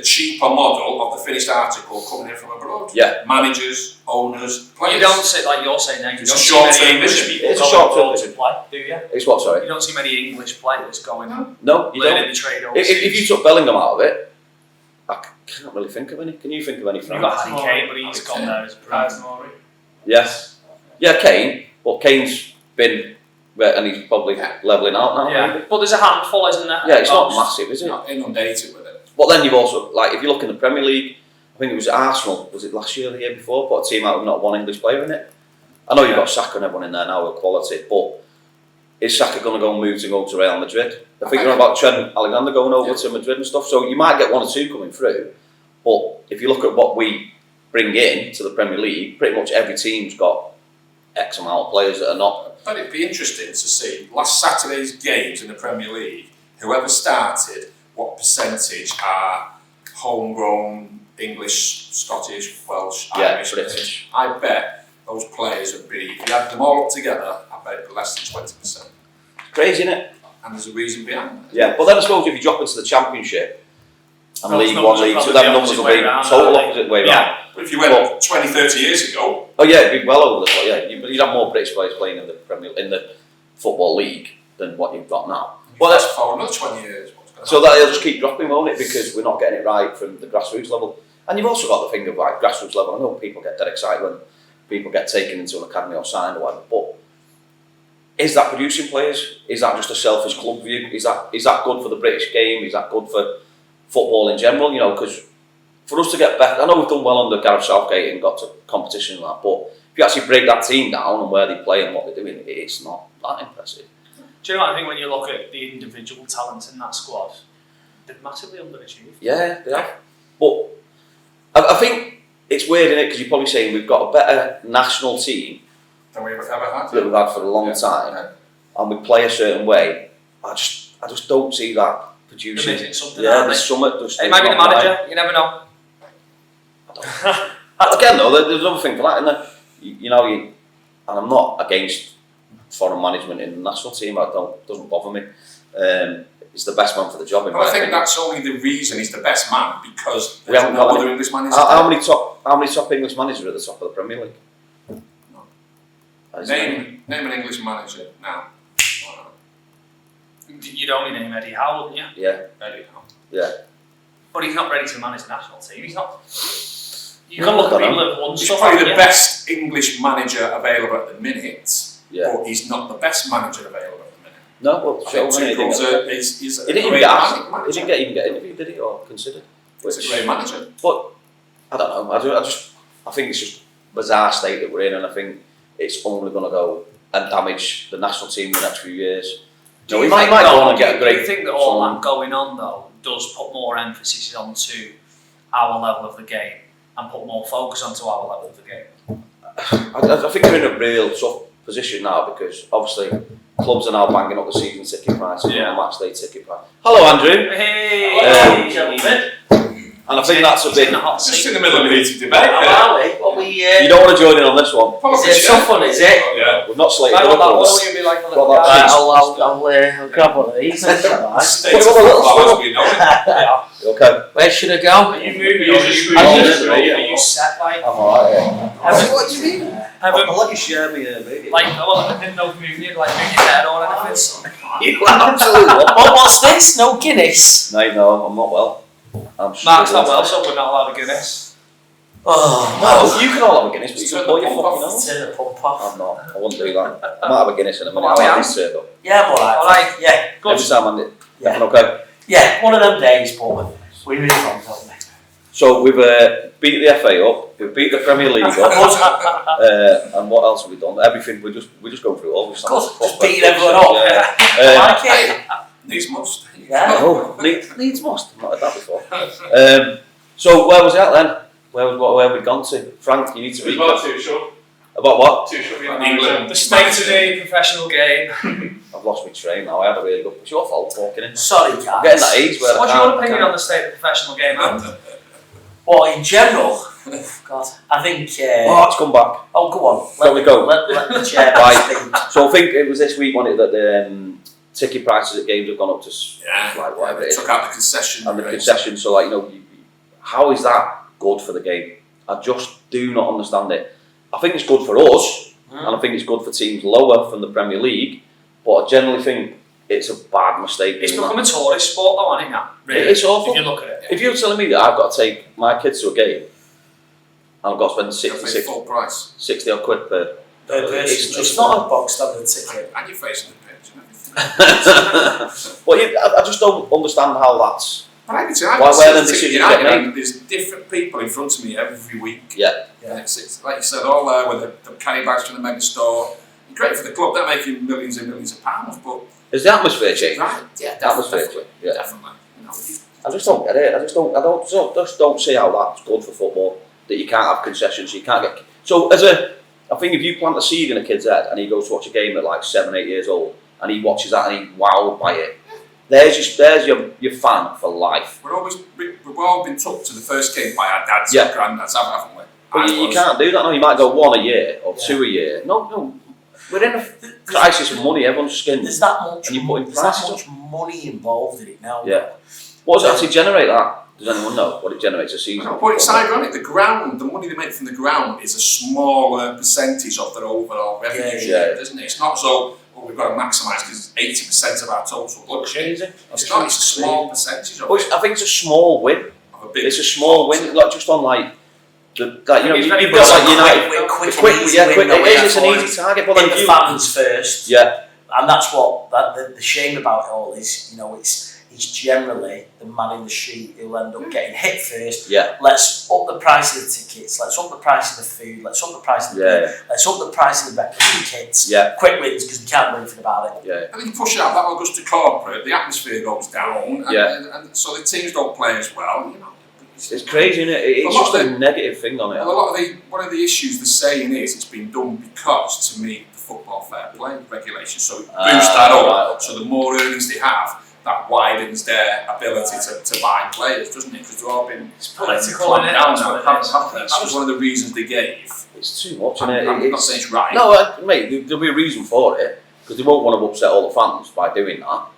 cheaper model of the finished article coming in from abroad.
Yeah.
Managers, owners, players.
You don't see, like you're saying now, you
It's
don't
a
see
short-term
many English
vision.
people
It's a
going
short-term
abroad to
vision.
play, do you?
It's what, sorry?
You don't see many English players going
No, you
learning
don't.
the trade
If you took Bellingham out of it, I can't really think of any. Can you think of any?
You've got Harry Kane, but he's gone there as a pro.
Yes. Yeah, Kane. But Kane's been, and he's probably levelling out now.
Yeah,
maybe.
but there's a handful, isn't there?
Yeah, it's not massive, is it?
Not inundated with it.
But then you've also, like, if you look in the Premier League, I think it was Arsenal, was it last year or the year before, put a team out with not one English player in it. I know you've got Saka and everyone in there now with quality, but is Saka going to go to Real Madrid? I think you're on about Trent Alexander going over to Madrid and stuff, so you might get one or two coming through, but if you look at what we bring in to the Premier League, pretty much every team's got X amount of players that are not.
But it'd be interesting to see last Saturday's games in the Premier League, whoever started, what percentage are homegrown English, Scottish, Welsh, Irish,
British.
I bet those players would be, if you add them all up together, I bet it'd be less than 20%.
Crazy, isn't it?
And there's a reason behind that.
Yeah, but then I suppose if you drop into the Championship and
Those
League
numbers
1, League
are
2,
probably
them numbers will be
around,
total
aren't they?
opposite way
Yeah.
round.
But if you went 20, 30 years ago,
Oh yeah, it'd be well over the top. Yeah, you'd have more British players playing in the Football League than what you've got now.
well, that's for another 20 years.
So that'll just keep dropping, won't it? Because we're not getting it right from the grassroots level. And you've also got the thing of like grassroots level. I know people get dead excited when people get taken into an academy or signed or whatever, but is that producing players? Is that just a selfish club view? Is that good for the British game? Is that good for football in general? You know, because for us to get better, I know we've done well under Gareth Southgate and got to competition and that, but if you actually break that team down and where they play and what they're doing, it's not that impressive.
Do you know what I think when you look at the individual talent in that squad, they've massively underachieved.
Yeah, they have. But I think it's weird, isn't it? Because you're probably saying we've got a better national team
Than we've ever had.
that we've had for a long time, and we play a certain way. I just don't see that producing.
They're missing something,
yeah,
aren't
there's something.
It might be the manager, you never know.
Again, though, there's another thing for that, isn't there? And I'm not against foreign management in the national team. Doesn't bother me. He's the best man for the job. In
But
my
I think
opinion.
that's only the reason he's the best man, because
We
there's
haven't
no
got
other
any.
English managers.
How many top English managers are at the top of the Premier League?
No. Name an English manager now.
You'd only name Eddie Howe, wouldn't you?
Yeah.
Eddie Howe.
Yeah.
But he's not ready to manage the national team. He's not. You can look at people that have won
He's
stuff.
probably the
haven't you?
best English manager available at the minute,
Yeah.
but he's not the best manager available at the minute.
No, well,
I
sure.
think Tuchel's he's
He
a
didn't
great
even
manager.
get interviewed, did he, or considered?
He's a great manager.
But I don't know. I think it's just a bizarre state that we're in, and I think it's only going to go and damage the national team in the next few years.
Do
we
you
might
think
go
though-
on and get a
do you
great.
think that all that going on though does put more emphasis onto our level of the game and put more focus onto our level of the game?
I think we're in a real tough position now because obviously clubs are now banging up the season ticket prices and the match day ticket price. Hello, Andrew.
Hey, gentlemen.
And I think that's a big.
Just in the middle of a heated debate.
How are we? What we?
You don't want to join in on this one.
Is it a tough one? Is it?
Yeah.
We've not slated
Right,
the
what
other
will
ones.
you be like a
Well,
little
that's-
guy?
I'll grab one of these. That's alright.
State of flowers, we know it.
You okay?
Where should I go? Are you moving? Are you set? Like,
I'm alright, yeah. What do you mean?
I'll
let you share me a movie.
Like, I didn't know if moving, like, moving your head or anything.
You absolutely what?
What's this? No Guinness?
No, I'm not well.
Mark's not well, so we're not allowed a Guinness.
Oh,
no, you can all have a Guinness, but you can pour your fucking own.
Turn the pump off.
I'm not. I wouldn't do that. I might have a Guinness in a minute. I'll have this turned up.
Yeah, I'm alright. Yeah.
Good. Every time I'm okay.
Yeah, one of them days, but we move on, don't we?
So we've beat the FA up, we've beat the Premier League up, and what else have we done? Everything. We're just going through all.
Just beating everyone up.
Yeah.
Like it.
Needs must.
Yeah.
Oh, Leeds must. I've not heard that before. So where was that then? Where have we gone to? Frank, you need to be.
About too short.
About what?
Too short.
The state of the professional game.
I've lost my train now. I had a really good. It's your fault walking in.
Sorry, guys.
I'm getting that age where.
What's your opinion on the state of the professional game, man?
Well, in general, God, I think.
It's come back.
Oh, go on.
Let me go.
Let the chair speak.
So I think it was this week, wasn't it, that the ticket prices at games have gone up to like whatever it is.
Took out the concession.
And the concession. So like how is that good for the game? I just do not understand it. I think it's good for us, and I think it's good for teams lower from the Premier League, but I generally think it's a bad mistake.
It's become a tourist sport though, isn't it? Really?
It's awful.
If you look at it.
If you're telling me that I've got to take my kids to a game, and I've got to spend 60 odd quid per
person, it's not a box standard ticket.
And you're facing the pitch and everything.
Well, I just don't understand how that's...
Where
then decisions get made?
There's different people in front of me every week.
Yeah.
And it's like you said, all there with the carry bags from the mega store. Great for the club, they're making millions and millions of pounds, but...
Is the atmosphere changed?
Right, yeah,
definitely. Yeah.
Definitely.
I just don't get it. I just don't see how that's good for football, that you can't have concessions, you can't get... So I think if you plant a seed in a kid's head and he goes to watch a game at like 7, 8 years old, and he watches that and he's wowed by it, there's your fan for life.
We've all been took to the first game by our dads and granddads, haven't we?
But you can't do that now. You might go 1 a year or 2 a year. No. We're in a crisis of money. Everyone's skinned.
There's that much money involved in it now.
Yeah. What does it actually generate that? Does anyone know what it generates a season?
But it's ironic. The money they make from the ground is a smaller percentage of their overall revenue, isn't it? It's not so. We've got to maximise because 80% of our total budget. It's not. It's a small percentage of it.
I think it's a small win. It's a small win, like just on like. You've got like United. It's an easy target. But
then the fans first.
Yeah.
And that's what the shame about it all is. It's generally the man in the street who'll end up getting hit first.
Yeah.
Let's up the price of the tickets. Let's up the price of the food. Let's up the price of the beer. Let's up the price of the breakfast kits.
Yeah.
Quick wins because we can't do anything about it.
Yeah.
And then you push out that Augusta corporate, the atmosphere goes down, and so the teams don't play as well.
It's crazy, isn't it? It's just a negative thing on it.
One of the issues they're saying is it's been done because to meet the football fair play regulation, so it boosts that up. So the more earnings they have, that widens their ability to buy players, doesn't it? Because they've all been
political
down now. That was one of the reasons they gave.
It's too much, isn't it?
I'm not saying it's right.
No, mate, there'll be a reason for it, because they won't want to upset all the fans by doing that.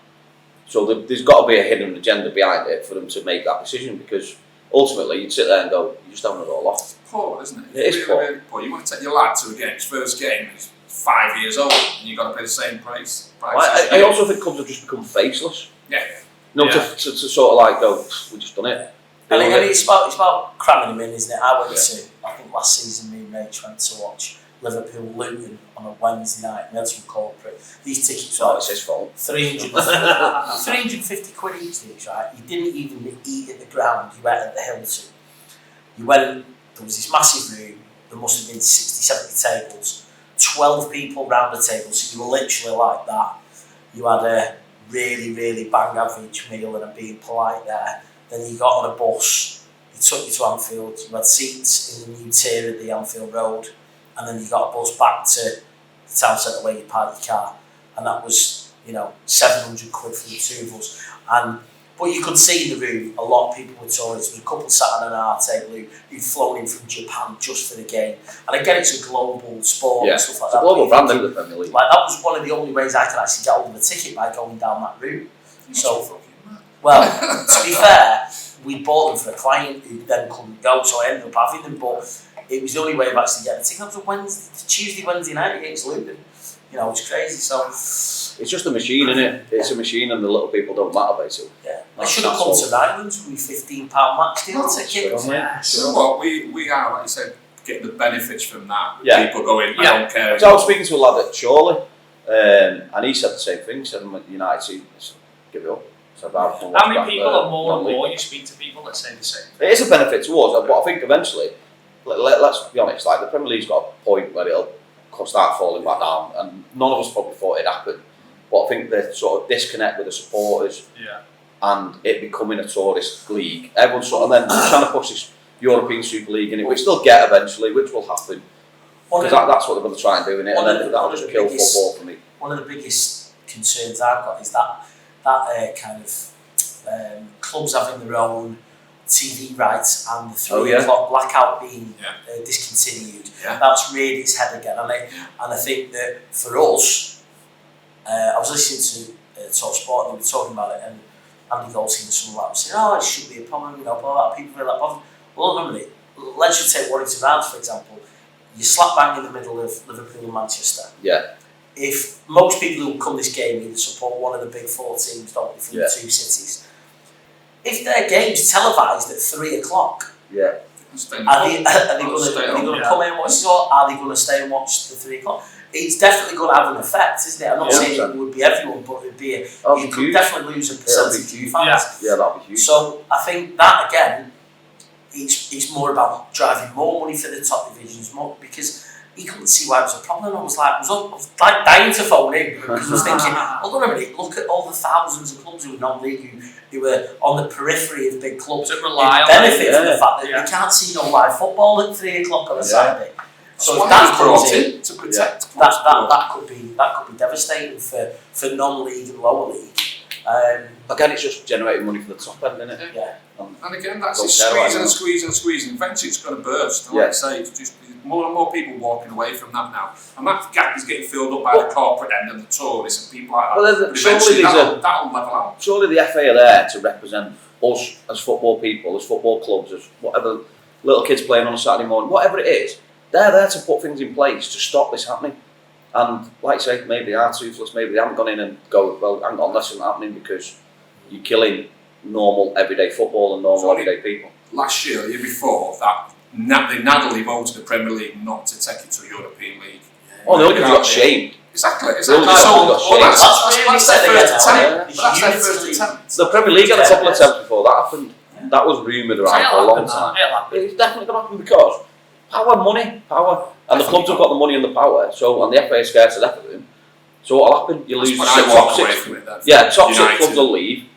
So there's got to be a hidden agenda behind it for them to make that decision, because ultimately you'd sit there and go, you're just having it all off.
It's poor, isn't it?
It is poor.
Really poor. You want to take your lad to a game, his first game, and he's 5 years old, and you've got to pay the same price.
I also think clubs have just become faceless.
Yeah.
To sort of like go, we've just done it.
And it's about cramming them in, isn't it? I think last season me and Rach went to watch Liverpool Luton on a Wednesday night, and we had some corporate. These tickets were
it's his fault.
350 quid each, right? You didn't even eat at the ground, you went at the Hilton. There was this massive room, there must have been 60, 70 tables, 12 people round the table, so you were literally like that. You had a really, really bang average meal, and I'm being polite there. Then you got on a bus, it took you to Anfield, you had seats in the new tier at the Anfield Road, and then you got a bus back to the town centre where you park your car, and that was 700 quid for the two of us. But you could see in the room a lot of people were tourists. There was a couple sat on an art table who'd flown in from Japan just for the game. And again, it's a global sport and stuff like that.
It's a global brand in the Premier League.
Like, that was one of the only ways I could actually get hold of a ticket, by going down that route. So, well, to be fair, we bought them for a client who then couldn't go, so I ended up having them. But it was the only way of actually getting the tickets. It was Tuesday, Wednesday night against Luton. You know, it's crazy. So
it's just a machine, isn't it? It's a machine, and the little people don't matter, basically.
Yeah, I should have come to Rylands with £15 match deal tickets.
So what we are, like you said, getting the benefits from that.
Yeah.
People going, I don't care.
So I was speaking to a lad at Chorley, and he said the same thing. He said, United team, give it up. So
how many people are more and more you speak to people that say the same?
It is a benefit to us, but I think eventually, let's be honest, like the Premier League's got a point where it'll start falling back down, and none of us probably thought it'd happen. But I think the sort of disconnect with the supporters, and it becoming a tourist league, everyone's sort of then trying to push this European Super League in it, which they'll get eventually, which will happen. Because that's what they're going to try and do in it, and then that'll just kill football for me.
One of the biggest concerns I've got is that kind of clubs having their own TV rights and the 3 o'clock blackout being discontinued. That's reared its head again, and I think that for us, I was listening to Talk Sport and they were talking about it, and Andy Goldstein and someone like was saying, "Oh, it should be a problem, you know, blah, blah, people feel like bothered." Well, hold on a minute. Let's just take Warrington Rylands for example. You're slap bang in the middle of Liverpool and Manchester.
Yeah.
If most people who come this game either support one of the big 4 teams, don't they, from the 2 cities, if their game's televised at 3 o'clock, are they going to come in and watch it, or are they going to stay and watch the 3 o'clock? It's definitely going to have an effect, isn't it? I'm not saying it would be everyone, but it'd be you could definitely lose a percentage of your fans.
Yeah, that'd be huge.
So I think that again, it's more about driving more money for the top divisions, more because he couldn't see why it was a problem. I was like dying to phone in because I was thinking, hold on a minute, look at all the thousands of clubs who are non-league who are on the periphery of big clubs
that rely on
benefit from the fact that they can't see no live football at 3 o'clock on a Saturday. So if that comes in
to protect
that could be devastating for non-league and lower league.
Again, it's just generating money for the top end, isn't it?
Yeah.
And again, that's just squeezing. Eventually, it's going to burst. Like I say, it's just more and more people walking away from that now, and that gap is getting filled up by the corporate end and the tourists and people like that.
Well,
eventually, that'll level out.
Surely the FA are there to represent us as football people, as football clubs, as whatever little kids playing on a Saturday morning, whatever it is. They're there to put things in place to stop this happening. And like I say, maybe they are toothless, maybe they haven't gone in and go, well, hang on, this isn't happening because you're killing normal everyday football and normal everyday people.
Last year, the year before, they narrowly voted the Premier League not to take it to a European League.
Oh, no, because you got shamed.
That's
their
first attempt.
The Premier League had a couple of attempts before that happened. That was rumoured around for a long time. It's definitely going to happen because power. And the clubs have got the money and the power, so and the FA is scared to death of them. So what'll happen? You lose top 6. Top 6 clubs will leave,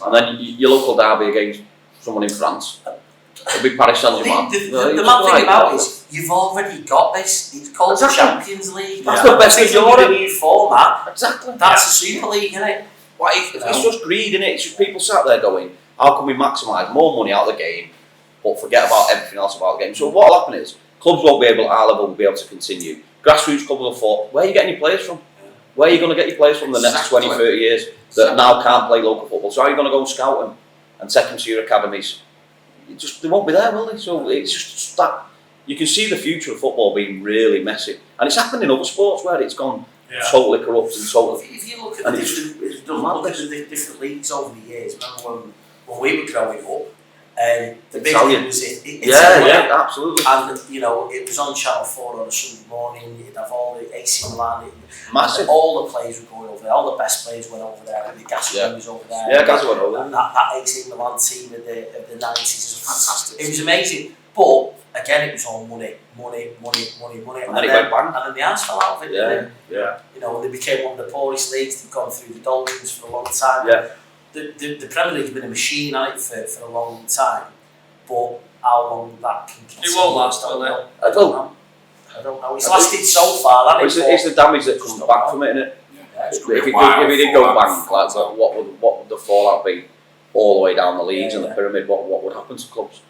and then your local derby against someone in France. It'll be Paris Saint-Germain.
The mad thing about it is you've already got this. It's called the Champions League.
That's the best in Europe.
The new format.
Exactly.
That's a Super League, isn't it?
It's just greed, isn't it? It's just people sat there going, how can we maximise more money out of the game, but forget about everything else about the game? So what'll happen is clubs won't be able, our level will be able to continue. Grassroots clubs will thought, where are you getting your players from? Where are you going to get your players from the next 20, 30 years that now can't play local football? So how are you going to go and scout them and take them to your academies? They won't be there, will they? So it's just that you can see the future of football being really messy, and it's happened in other sports where it's gone totally corrupt and totally.
If you look at the different leagues over the years, remember when we were growing up, the big thing was
absolutely.
And you know, it was on Channel 4 on a Sunday morning. You'd have all the AC Milan,
massive.
All the players were going over there. All the best players went over there. And the Gascoigne was over there.
Yeah, Gascoigne went over there.
That AC Milan team of the 90s was fantastic. It was amazing, but again, it was all money.
And then it went bang.
And then the arse fell out of it.
Yeah.
You know, they became one of the poorest leagues. They've gone through the doldrums for a long time.
Yeah.
The Premier League's been a machine on it for a long time, but how long that can continue?
It won't last, will it?
I don't know. It's lasted so far, hasn't it?
It's the damage that comes back from it, isn't it? If it did go bang, what would the fallout be all the way down the leagues and the pyramid? What would happen to clubs?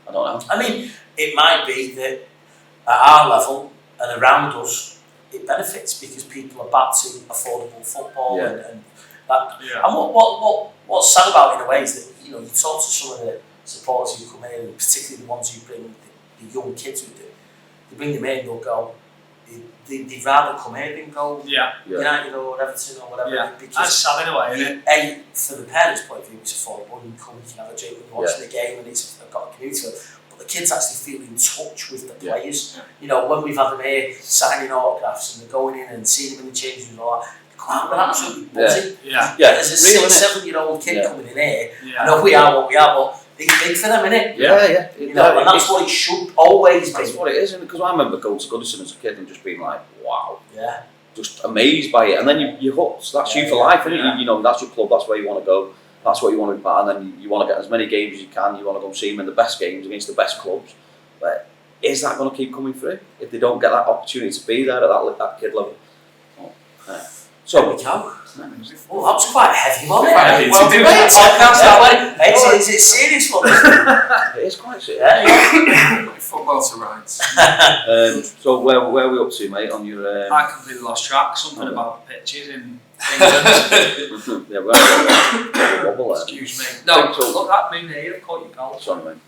I don't know.
I mean, it might be that at our level and around us, it benefits because people are back to affordable football and that. And what's sad about it in a way is that you know, you talk to some of the supporters who come in, and particularly the ones who bring the young kids with them. They bring them in, they'll go. They'd rather come here than go United or Everton or whatever.
Yeah.
Because
that's sad in a way, isn't it?
A, for the parents' point of view, it's affordable. You come, you can have a drink when you're watching the game, and it's got a community to it. But the kids actually feel in touch with the players.
Yeah.
You know, when we've had them here signing autographs and they're going in and seeing them in the change room and all that, they come out with absolutely buzzing. There's a 6-7-year-old kid coming in here. I know we are what we are, but it's big for them, isn't it? You know, and that's what it should always be.
That's what it is, because I remember going to Goodison as a kid and just being like, wow.
Yeah.
Just amazed by it, and then you're hooked. That's you for life, isn't it? You know, that's your club, that's where you want to go, that's what you want to be part, and then you want to get as many games as you can, you want to go and see them in the best games against the best clubs. But is that going to keep coming through if they don't get that opportunity to be there at that kid level? So
there we go. Oh, that was quite heavy, wasn't it?
Well, do that podcast that way.
Is it serious one?
It is quite serious.
Football to rights.
So where are we up to, mate, on your...
I completely lost track. Something about pitches in England.
Yeah, we're wobble there.
Excuse me. No, look at me here. I've caught your goal.
Sorry, mate.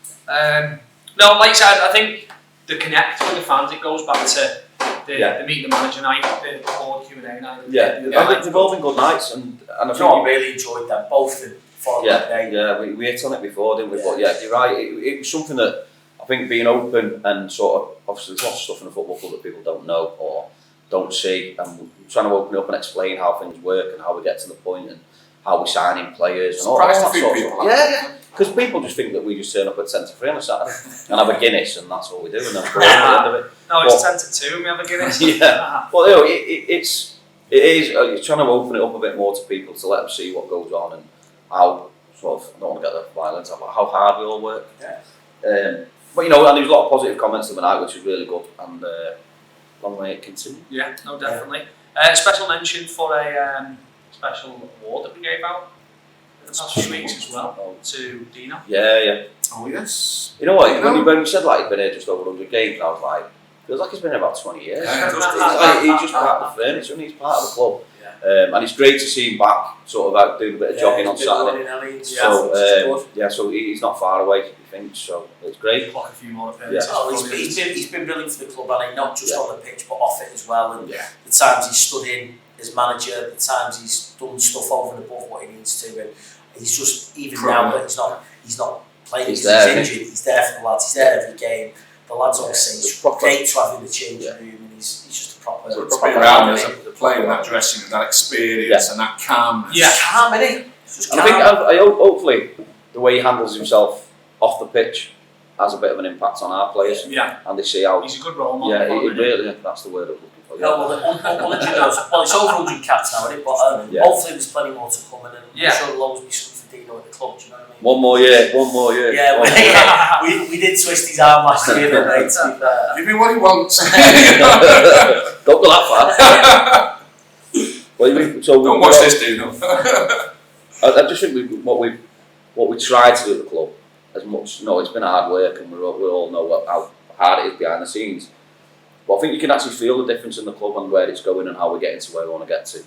No, like I said, I think the connect with the fans, it goes back to the meet the manager night, the board Q&A night.
They've all been good nights, and I think
I really enjoyed them, both the following day.
Yeah, we hit on it before, didn't we? But yeah, you're right. It was something that I think being open and sort of, obviously there's lots of stuff in the football club that people don't know or don't see, and we're trying to open up and explain how things work and how we get to the point and how we sign in players and all that sort of stuff. Yeah. Because people just think that we just turn up at 10 to 3 on a Saturday and have a Guinness, and that's all we do, and then we're at the end of it.
No, it's 10 to 2 and we have a Guinness.
Yeah. Well, you know, it's trying to open it up a bit more to people to let them see what goes on and how, sort of, I don't want to get the violence, how hard we all work.
Yeah.
But, you know, and there was a lot of positive comments the night, which was really good, and long may it continue.
Yeah, no, definitely. Special mention for a special award that we gave out the past few weeks as well to Dino.
Yeah.
Oh yes.
You know what? When we said like he'd been here just over 100 games, I was like, feels like he's been here about 20 years.
Yeah,
he's just part of the furniture, and he's part of the club. And it's great to see him back, sort of out doing a bit of jogging on Saturday. So he's not far away, you think. So it's great.
Clock a few more appearances.
He's been brilliant for the club, and not just on the pitch but off it as well. And the times he's stood in as manager, the times he's done stuff over and above what he needs to, and he's just now that he's not playing, he's injured. He's there for the lads. He's there every game. The lads obviously it's great to have in the changing room, and he's just a proper.
So proper around as a player in that dressing room, that experience and that calmness.
Yeah, calm, isn't he? Just calm.
I think I hope, hopefully the way he handles himself off the pitch has a bit of an impact on our players. And they see how
he's a good role model.
Yeah, it really. That's the word I'm looking for.
Well, it's over 100 caps now, isn't it? But hopefully there's plenty more to come, and I'm sure there'll always be something for Dino at the club. Do you know what I mean?
One more year.
Yeah, we did twist his arm last year, but mate, to be fair.
Give him what he wants.
Don't go that far.
Don't watch this, Dino.
I just think what we try to do at the club, as much, it's been hard work, and we all know how hard it is behind the scenes. But I think you can actually feel the difference in the club and where it's going and how we're getting to where we want to get to.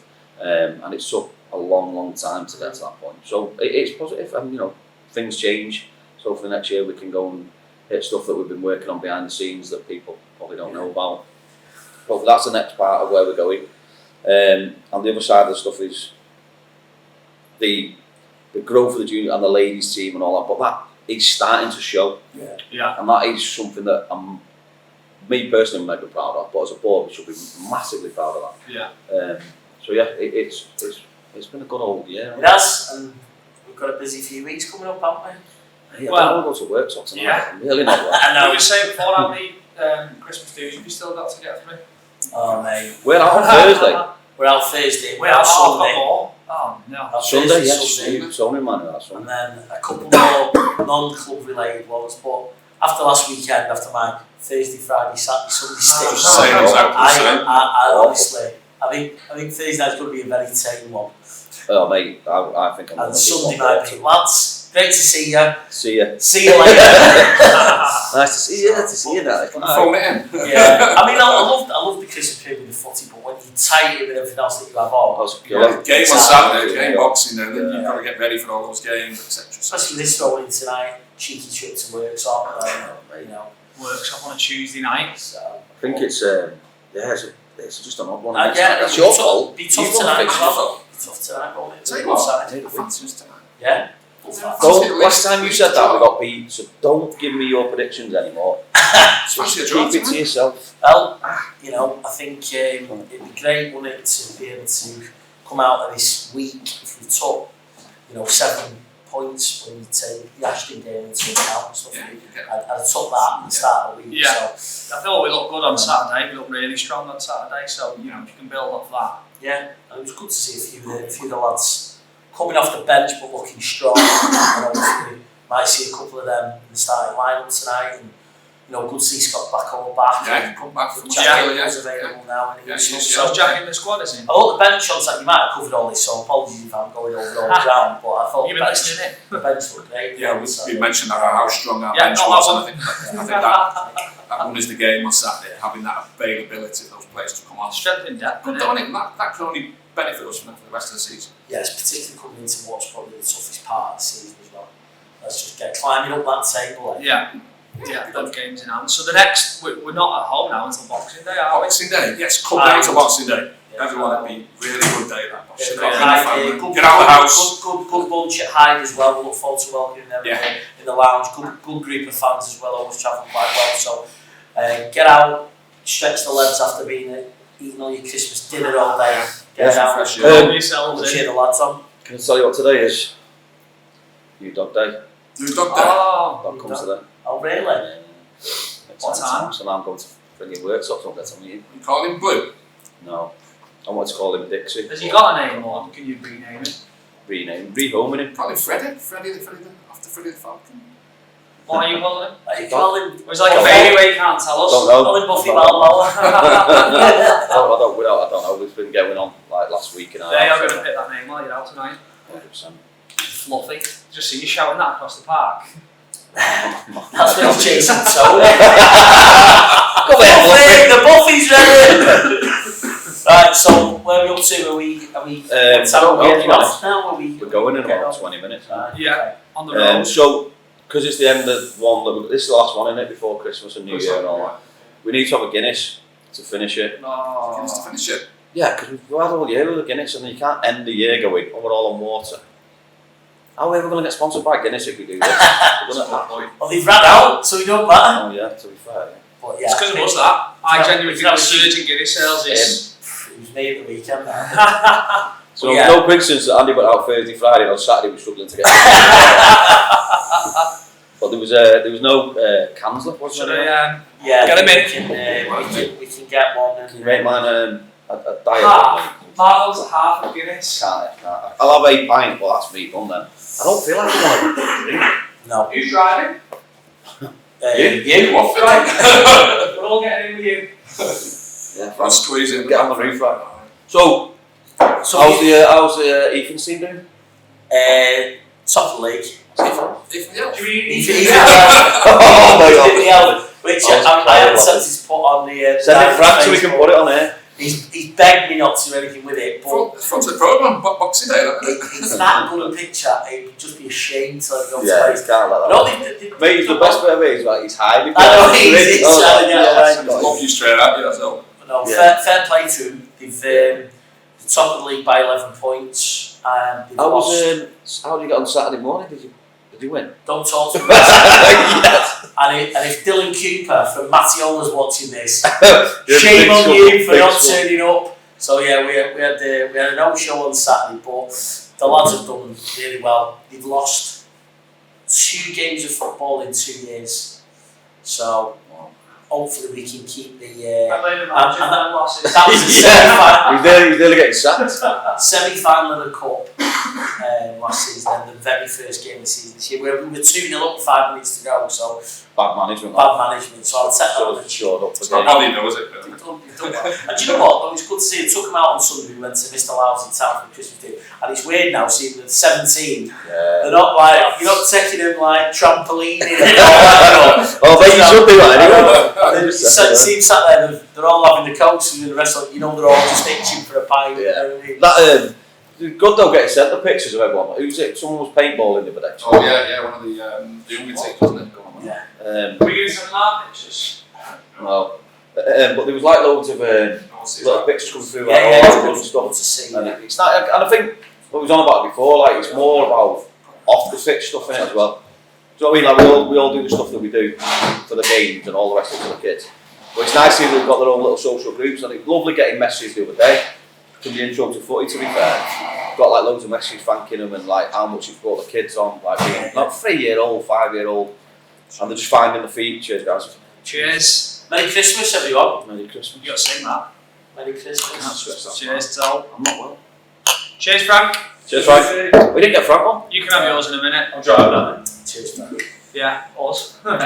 And it's took a long time to get to that point. So it's positive, and things change. So for the next year we can go and hit stuff that we've been working on behind the scenes that people probably don't know about. But that's the next part of where we're going. And the other side of the stuff is the growth of the junior and the ladies team and all that. But that is starting to show. And that is something that me personally I'm mega proud of, but as a board we should be massively proud of that. It's been a good old year.
It has, and we've got a busy few weeks coming up, haven't we?
I don't want to go to work so tonight. I'm really not.
I know. We were saying before how many Christmas dues have you still got to get through?
Oh mate.
We're out on Thursday.
We're out Thursday. We're out Sunday.
Oh no.
Sunday, yes. Sunday, man. That's
and then a couple more non-club related ones, but after last weekend, after my Thursday, Friday, Saturday, Sunday stint, I honestly, I think Thursday's going to be a very tame one.
Oh mate, I think I'm.
And Sunday might be lads. Great to see you.
See ya.
See you later.
Nice to see you. To see you now.
Phone it in.
Yeah. I mean, I love the Christmas period with the footy, but when you tie it with everything else that you have on,
Game on Saturday, game boxing, then you've got to get ready for all those games, etc.
Especially this rolling tonight, cheeky trip to workshop,
workshop on a Tuesday night.
So,
I think it's just an odd one.
it's
your fault.
Be tough tonight. Tough tonight, won't it?
Tell you what, I fancy us tonight.
Yeah.
Last time you said that we got beat, so don't give me your predictions anymore. Just keep it to yourself.
Well, I think it'd be great, wouldn't it, to be able to come out of this week if we took, 7 points when you take the Ashton game into account and stuff. I'd took that at the start of the week.
Yeah.
So.
I thought we looked good on Saturday. We looked really strong on Saturday. So if you can build off that.
Yeah, and it was good to see a few of the lads coming off the bench but looking strong. And obviously, might see a couple of them in the starting lineup tonight. And good to see Scott Backo back.
Yeah, he come back from
Jack is available now. And
So Jack in the squad, isn't he?
I thought the bench shots that you might have covered all this, so apologies if I'm going over all the ground. But I thought
You've been listening,
the bench looked great.
Yeah, we mentioned how strong our bench
not
was.
that
And I think that won us the game on Saturday, having that availability of those players to come on.
Strength in depth.
Good on it, that can only benefit us for the rest of the season.
Yes, particularly coming into what's probably the toughest part of the season as well. Let's just get climbing up that table.
Yeah, them games in hand. So the next, we're not at home now until Boxing Day, are we?
Boxing Day, yes, come down to Boxing Day. Everyone, it'll be really good day that. Get out of the house.
Good bunch at Hyde as well. We look forward to welcoming them in the lounge. Good group of fans as well. Always travelling quite well. So get out, stretch the legs after eating all your Christmas dinner all day. Get out,
Yourselves
cheer the lads on.
Can I tell you what today is? New Dog Day.
New Dog Day.
Dog comes today.
Oh really?
What time?
So now I'm going to bring in work, so I don't get to meet him.
You call him Blue?
No. I want to call him Dixie.
Has he got a name or can you rename it?
Rehoming him.
Probably Freddie after Freddie the Falcon.
What are you calling him?
You call him?
It was like a baby where you can't tell us.
Don't know.
Call him Buffy Balboa.
I don't know. It's been going on like last week and a half.
They are going to pick that name while you're out tonight.
100%.
Fluffy. Just see you shouting that across the park.
That's when he's chasing Tony.
Come here,
The Buffy's ready. Right, so where are we up to? Are we heading off now?
We're going in about 20 minutes.
Yeah, on the road.
So, because it's the end of one, this is the last one, isn't it, before Christmas and New Year and all that. We need to have a Guinness to finish it.
Guinness to finish it?
Yeah, because we've had all year with a Guinness and you can't end the year going, oh, we're all on water. How are we ever going to get sponsored by Guinness if we do this?
Well, they've ran out, so it don't matter.
Oh yeah, to be fair, yeah.
But
It's because of us that. I genuinely think the surge in Guinness sales is...
It was me at the weekend.
So no coincidence that Andy went out Thursday, Friday, and on Saturday we were struggling to get But there was no cans left, wasn't there?
Get them in.
We can get one.
Can you rate mine a diet?
Marvel's half of Guinness.
Can't. I'll have a pint, well that's me done then. I don't feel like I want to drink.
No.
Who's driving?
You?
What?
We're all getting in with you.
Yeah,
I'll squeeze it.
Get on the roof, right? So how's the Ethan's team doing?
Top of the league. Which I had tempted to put on the.
Send it Frank so we can put it on here.
He's begged me not to do anything with it, but
front of the programme, Boxing Day.
It's that good a picture. It would just be a shame to let it go to
Yeah,
waste.
he can't let that. Mate, the best bit of it is like he's hiding.
I know he's trying to get away.
Love you straight at you, that's all.
No, fair play to him. They've the top of the league by 11 points. How did
you get on Saturday morning? Did you win?
Don't talk to me.
Yes.
And if Dylan Cooper from Mattiola's watching this, shame on you for not turning up. So yeah, we had a no show on Saturday, but the lads have done really well. They've lost 2 games of football in 2 years, so hopefully we can keep the. That was the semi-final.
He's nearly getting sacked.
Semi-final of the cup last season, and the very first game of the season this year. We were 2-0 up, 5 minutes to go. So
bad management.
So I'll take that.
Short up
It's not money though, is it?
done well. And do you know what? It was good to see. I took him out on Sunday. We went to Mr. Low's in town for Christmas Day, and it's weird now seeing them 17. They're not like you're not taking them like trampolining.
Oh, but you should do that anyway.
They seem sat there. They're all having the coats and the rest of. You know, they're all just itching for a pint.
That good though, getting sent the pictures of everyone. Who's it? Someone was paintballing the other day.
Oh yeah, one of the younger teams, wasn't it?
Yeah.
Were you using our pictures?
No. But there was like loads of little pictures coming through, like all that stuff.
To see,
and it's not, and I think what we was on about it before, like it's more about off the pitch stuff in it as well. Do you know what I mean? Like we all do the stuff that we do for the games and all the rest of it for the kids. But it's nice seeing they've got their own little social groups, and it's lovely getting messages the other day from the intro to footy. To be fair, got like loads of messages thanking them and like how much it's brought the kids on, like being like 3-year-old, 5-year-old, and they're just finding the features, guys.
Cheers.
Merry Christmas, everyone.
Merry Christmas.
You got to sing that.
Merry Christmas.
Cheers, Tal.
I'm not well.
Cheers, Frank.
Cheers, Frank. We didn't get Frank on.
You can have yours in a minute.
I'll drive that.
Cheers, Frank.
Yeah, us.
I'm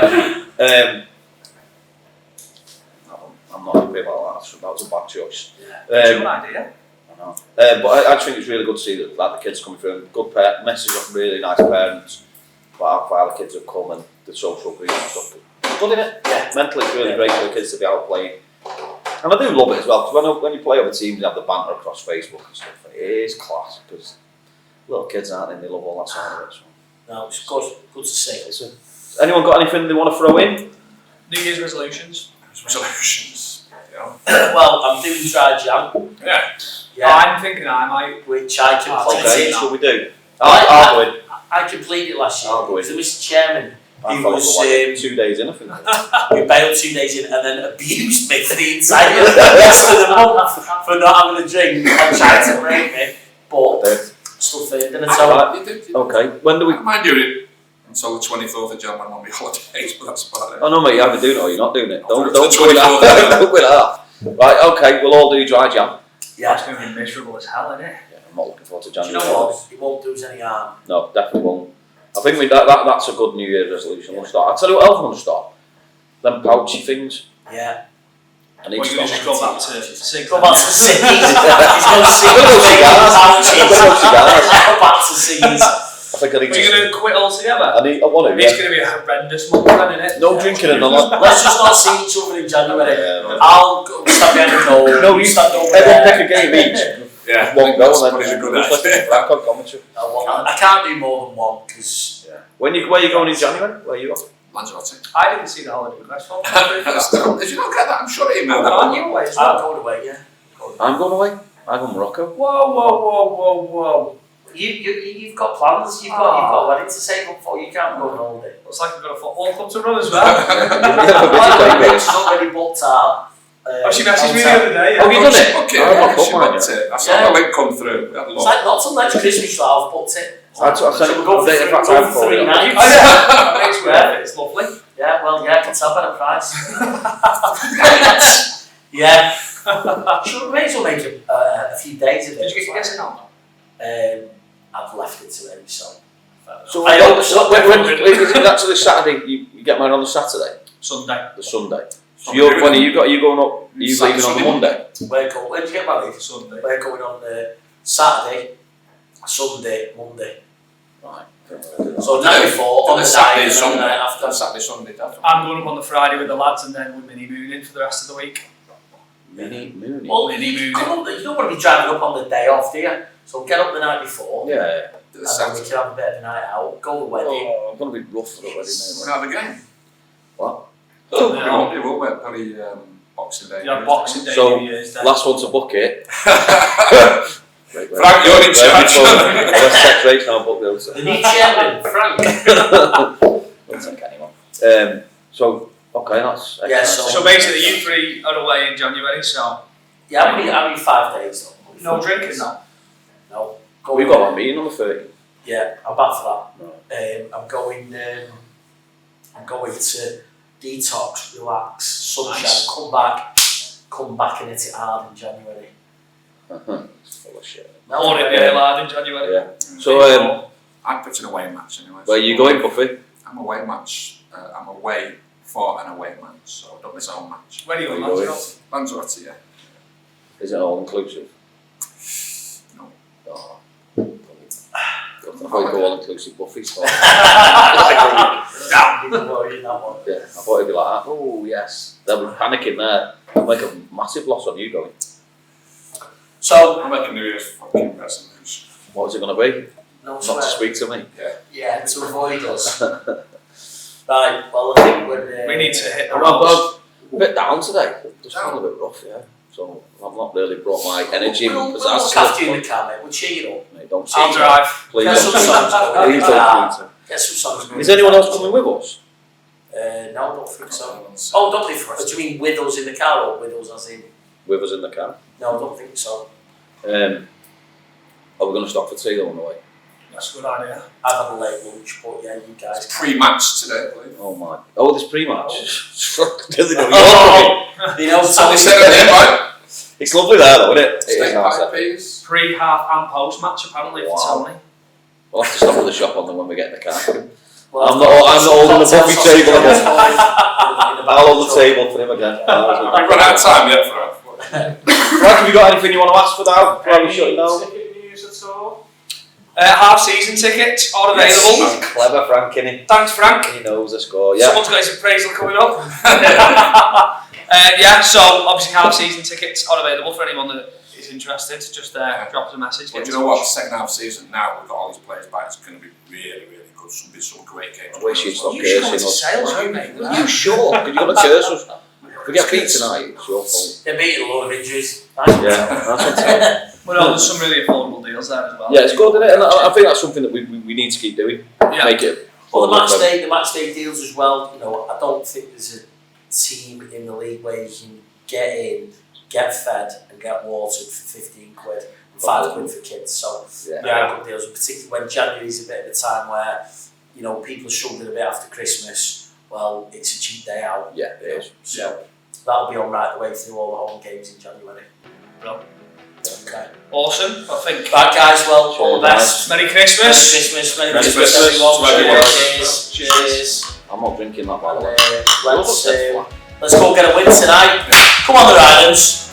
not happy about that. That was a bad choice.
Good idea.
I know. But I just think it's really good to see that like, the kids coming through. Good message of really nice parents about how far the kids have come and the social groups and stuff. It's good, isn't it? Yeah. Mentally, it's really great for the kids to be out playing. And I do love it as well, because when you play other teams, you have the banter across Facebook and stuff. It is class, because little kids aren't they? They love all that side of it. So.
No, it's good to see.
Has anyone got anything they want to throw in?
New Year's resolutions.
Resolutions. Yeah.
Well, I'm doing dry jam.
Yeah.
I'm thinking I might.
Which I completed.
Okay, shall we do? I'll go in.
I completed it last year.
I'll go in.
So Mr. Chairman,
I
he
fell
was
for like 2 days in, I think.
we bailed 2 days in and then abused me for the entire rest of the month for not having a drink and trying to break me. But still feeling it. So
okay, when do we?
I mind doing it until the 24th of January when I'm on my holidays, but that's about it.
Oh no, mate, you either do it or you're not doing it. Don't
Don't
go with that. Don't go with that. Right, okay, we'll all do dry jam.
yeah.
That's going to be miserable as hell, isn't it?
Yeah, I'm not looking forward to
Do you
January.
know what? It won't do us any harm.
No, definitely won't. I think that's a good New Year's resolution. We'll start. I'll tell you what else I'm going to start. Them pouchy things.
Yeah.
I need
Or
to
you're going to
stop.
just go back to sing.
Go back to Siggy's. He's going to sing.
I'm gonna go cigars. I'm gonna go cigars.
Go back to Siggy's.
I think I need
Are you going to quit altogether?
I want to.
It's going to be a horrendous month then, isn't it?
No drinking and none.
Let's just not see each other in January.
Yeah,
I'll stand behind the goal.
No, you
stand over
everyone
there.
pick a game each.
Yeah,
One go
that's
and
probably a
then
good
just
idea.
listen to commentary.
I can't do more than one because.
Yeah. Where you going in January? Where are you off?
Lanzarote.
I didn't see the holiday request form.
Did you not get that? I'm sure I emailed that.
Aren't you away as
I'm
well?
going away, yeah.
I'm going away. I'm going to Morocco.
Whoa.
You've got plans. You've got a wedding to save up for. You can't go on holiday.
Looks like we've got a football club to run as well.
She's already booked out.
She messaged me the other day.
Oh, you done it?
Okay,
I
she booked it. I saw the link come through. We had a
It's
lot.
like not till next Christmas that I've booked it.
I sent
we're going for
in fact,
three
I'm for it.
nights.
It's worth it, it's lovely.
Yeah, well, yeah, I can tell by the price. Yeah. Sure, we may as well make a few days of it.
Did you get your guessing on?
I've left it to him, so.
So
I hope so.
when is it actually Saturday? You get married on the Saturday?
Sunday.
The Sunday. So when are you going up? Are you leaving on the Monday?
When did you get married?
Sunday.
We're going on Saturday, Sunday, Monday.
Right.
So night before, on the
Saturday,
night,
Sunday.
night after.
Saturday, Sunday.
I'm going up on the Friday with the lads and then we're mini mooning for the rest of the week.
Mini mooning.
Well,
Mini
you
mooning.
don't want to be driving up on the day off, do you? So get up the night before.
Yeah.
The
And then we
Saturday.
can have a bit of a night out, go to the wedding.
Oh, I'm going to be rough for the wedding,
We're
mate.
going to have a game.
What?
It won't wait probably Boxing Day.
Yeah, Boxing Day,
So,
New Year's Day.
last one to book it.
Frank, you're in charge.
Best sex race now, book those.
The new chairman, Frank.
Don't take anyone. So, okay, that's.
Yeah,
So basically you three are away in January, so
Yeah, I'm in 5 days.
no drinking, no.
No.
We've got our meeting on the 30th.
Yeah, I'm back for
Right.
that. I'm going to detox, relax, sunshine,
Nice.
come back and hit it hard in January.
It's full of shit.
Or it'll be hard in January.
Yeah. So,
I'm putting away match anyway.
where are you going, Buffy?
I'm away match. I'm away for an away match, so don't miss our match.
Where are you going,
Lanzarote, yeah.
Is it all inclusive?
No.
Oh. I thought you'd go all inclusive buffets. So.
Damn, didn't worry that one.
Yeah, I thought it'd be like, oh yes, they'll be panicking there. They'll make a massive loss on you going.
So,
I'm making New Year's fucking resolution.
What is it going to be?
No
Not
swear.
to speak to me.
Yeah, to avoid us. Right, well, I think we're...
We need to hit the
I'm
road.
a bit down today. Just feeling a bit rough, yeah. So I've not really brought my energy
We'll
and
look
pizzazz.
after you in the car, mate. We'll cheer you up.
Mate, don't
I'll
cheer.
drive.
Please
Get some songs
don't.
going.
Please don't.
Get some songs going.
Is anyone else coming with us?
No, I don't think so. Oh, don't think for us. Do you mean with us in the car or with us as in?
With us in the car.
No, I don't think so.
Are we going to stop for tea though on the way?
That's a good idea.
I've had a late lunch, but yeah, you guys.
It's pre-match today, I believe.
Oh my. Oh, there's pre-match. Do they know
You know,
So they said it there, right?
It's lovely there though, isn't it? It
Steak
is nice.
pie, please.
Pre, half, and post match apparently for Tony.
We'll have to stop at the shop on them when we get in the car.
Well,
I'm not holding the buffet table again. I'll hold the
table.
table for him again.
I've run out of time yet for it.
Frank, have you got anything you want to ask for now? While we shut it down?
Ticket news at all?
Half-season tickets are available.
He's clever, Frank, isn't he?
Thanks, Frank.
He knows the score, yeah.
Someone's got his appraisal coming up. Yeah, so obviously half-season tickets are available for anyone that is interested. Just drop us a message.
But do you know what? The second half season now, we've got all these players back. It's going to be really, really good. Some great games.
I wish you'd stop
You should go
cursing
into
us.
sales, you mate.
Are you sure? Because you're going to curse us. If we get beat tonight, it's your fault.
They're beating a load of injuries.
Yeah, that's what's up.
Well, there's some really affordable deals there as well.
Yeah, it's good, isn't it? And I think that's something that we need to keep doing.
Yeah.
Make it.
Well, the match day deals as well. You know, I don't think there's a team in the league where you can get in, get fed, and get watered for 15 quid and 5 quid for kids. So yeah, good deals. Particularly when January is a bit of a time where you know people are struggling a bit after Christmas. Well, it's a cheap day out.
Yeah, it is.
So that'll be on right the way through all the home games in January.
Well,
okay.
Awesome. I think.
Right, guys. Well, all the best.
Merry Christmas.
Merry Christmas, everyone. Cheers.
I'm not drinking that, by the way.
Let's go get a win tonight. Come on, the Rylands.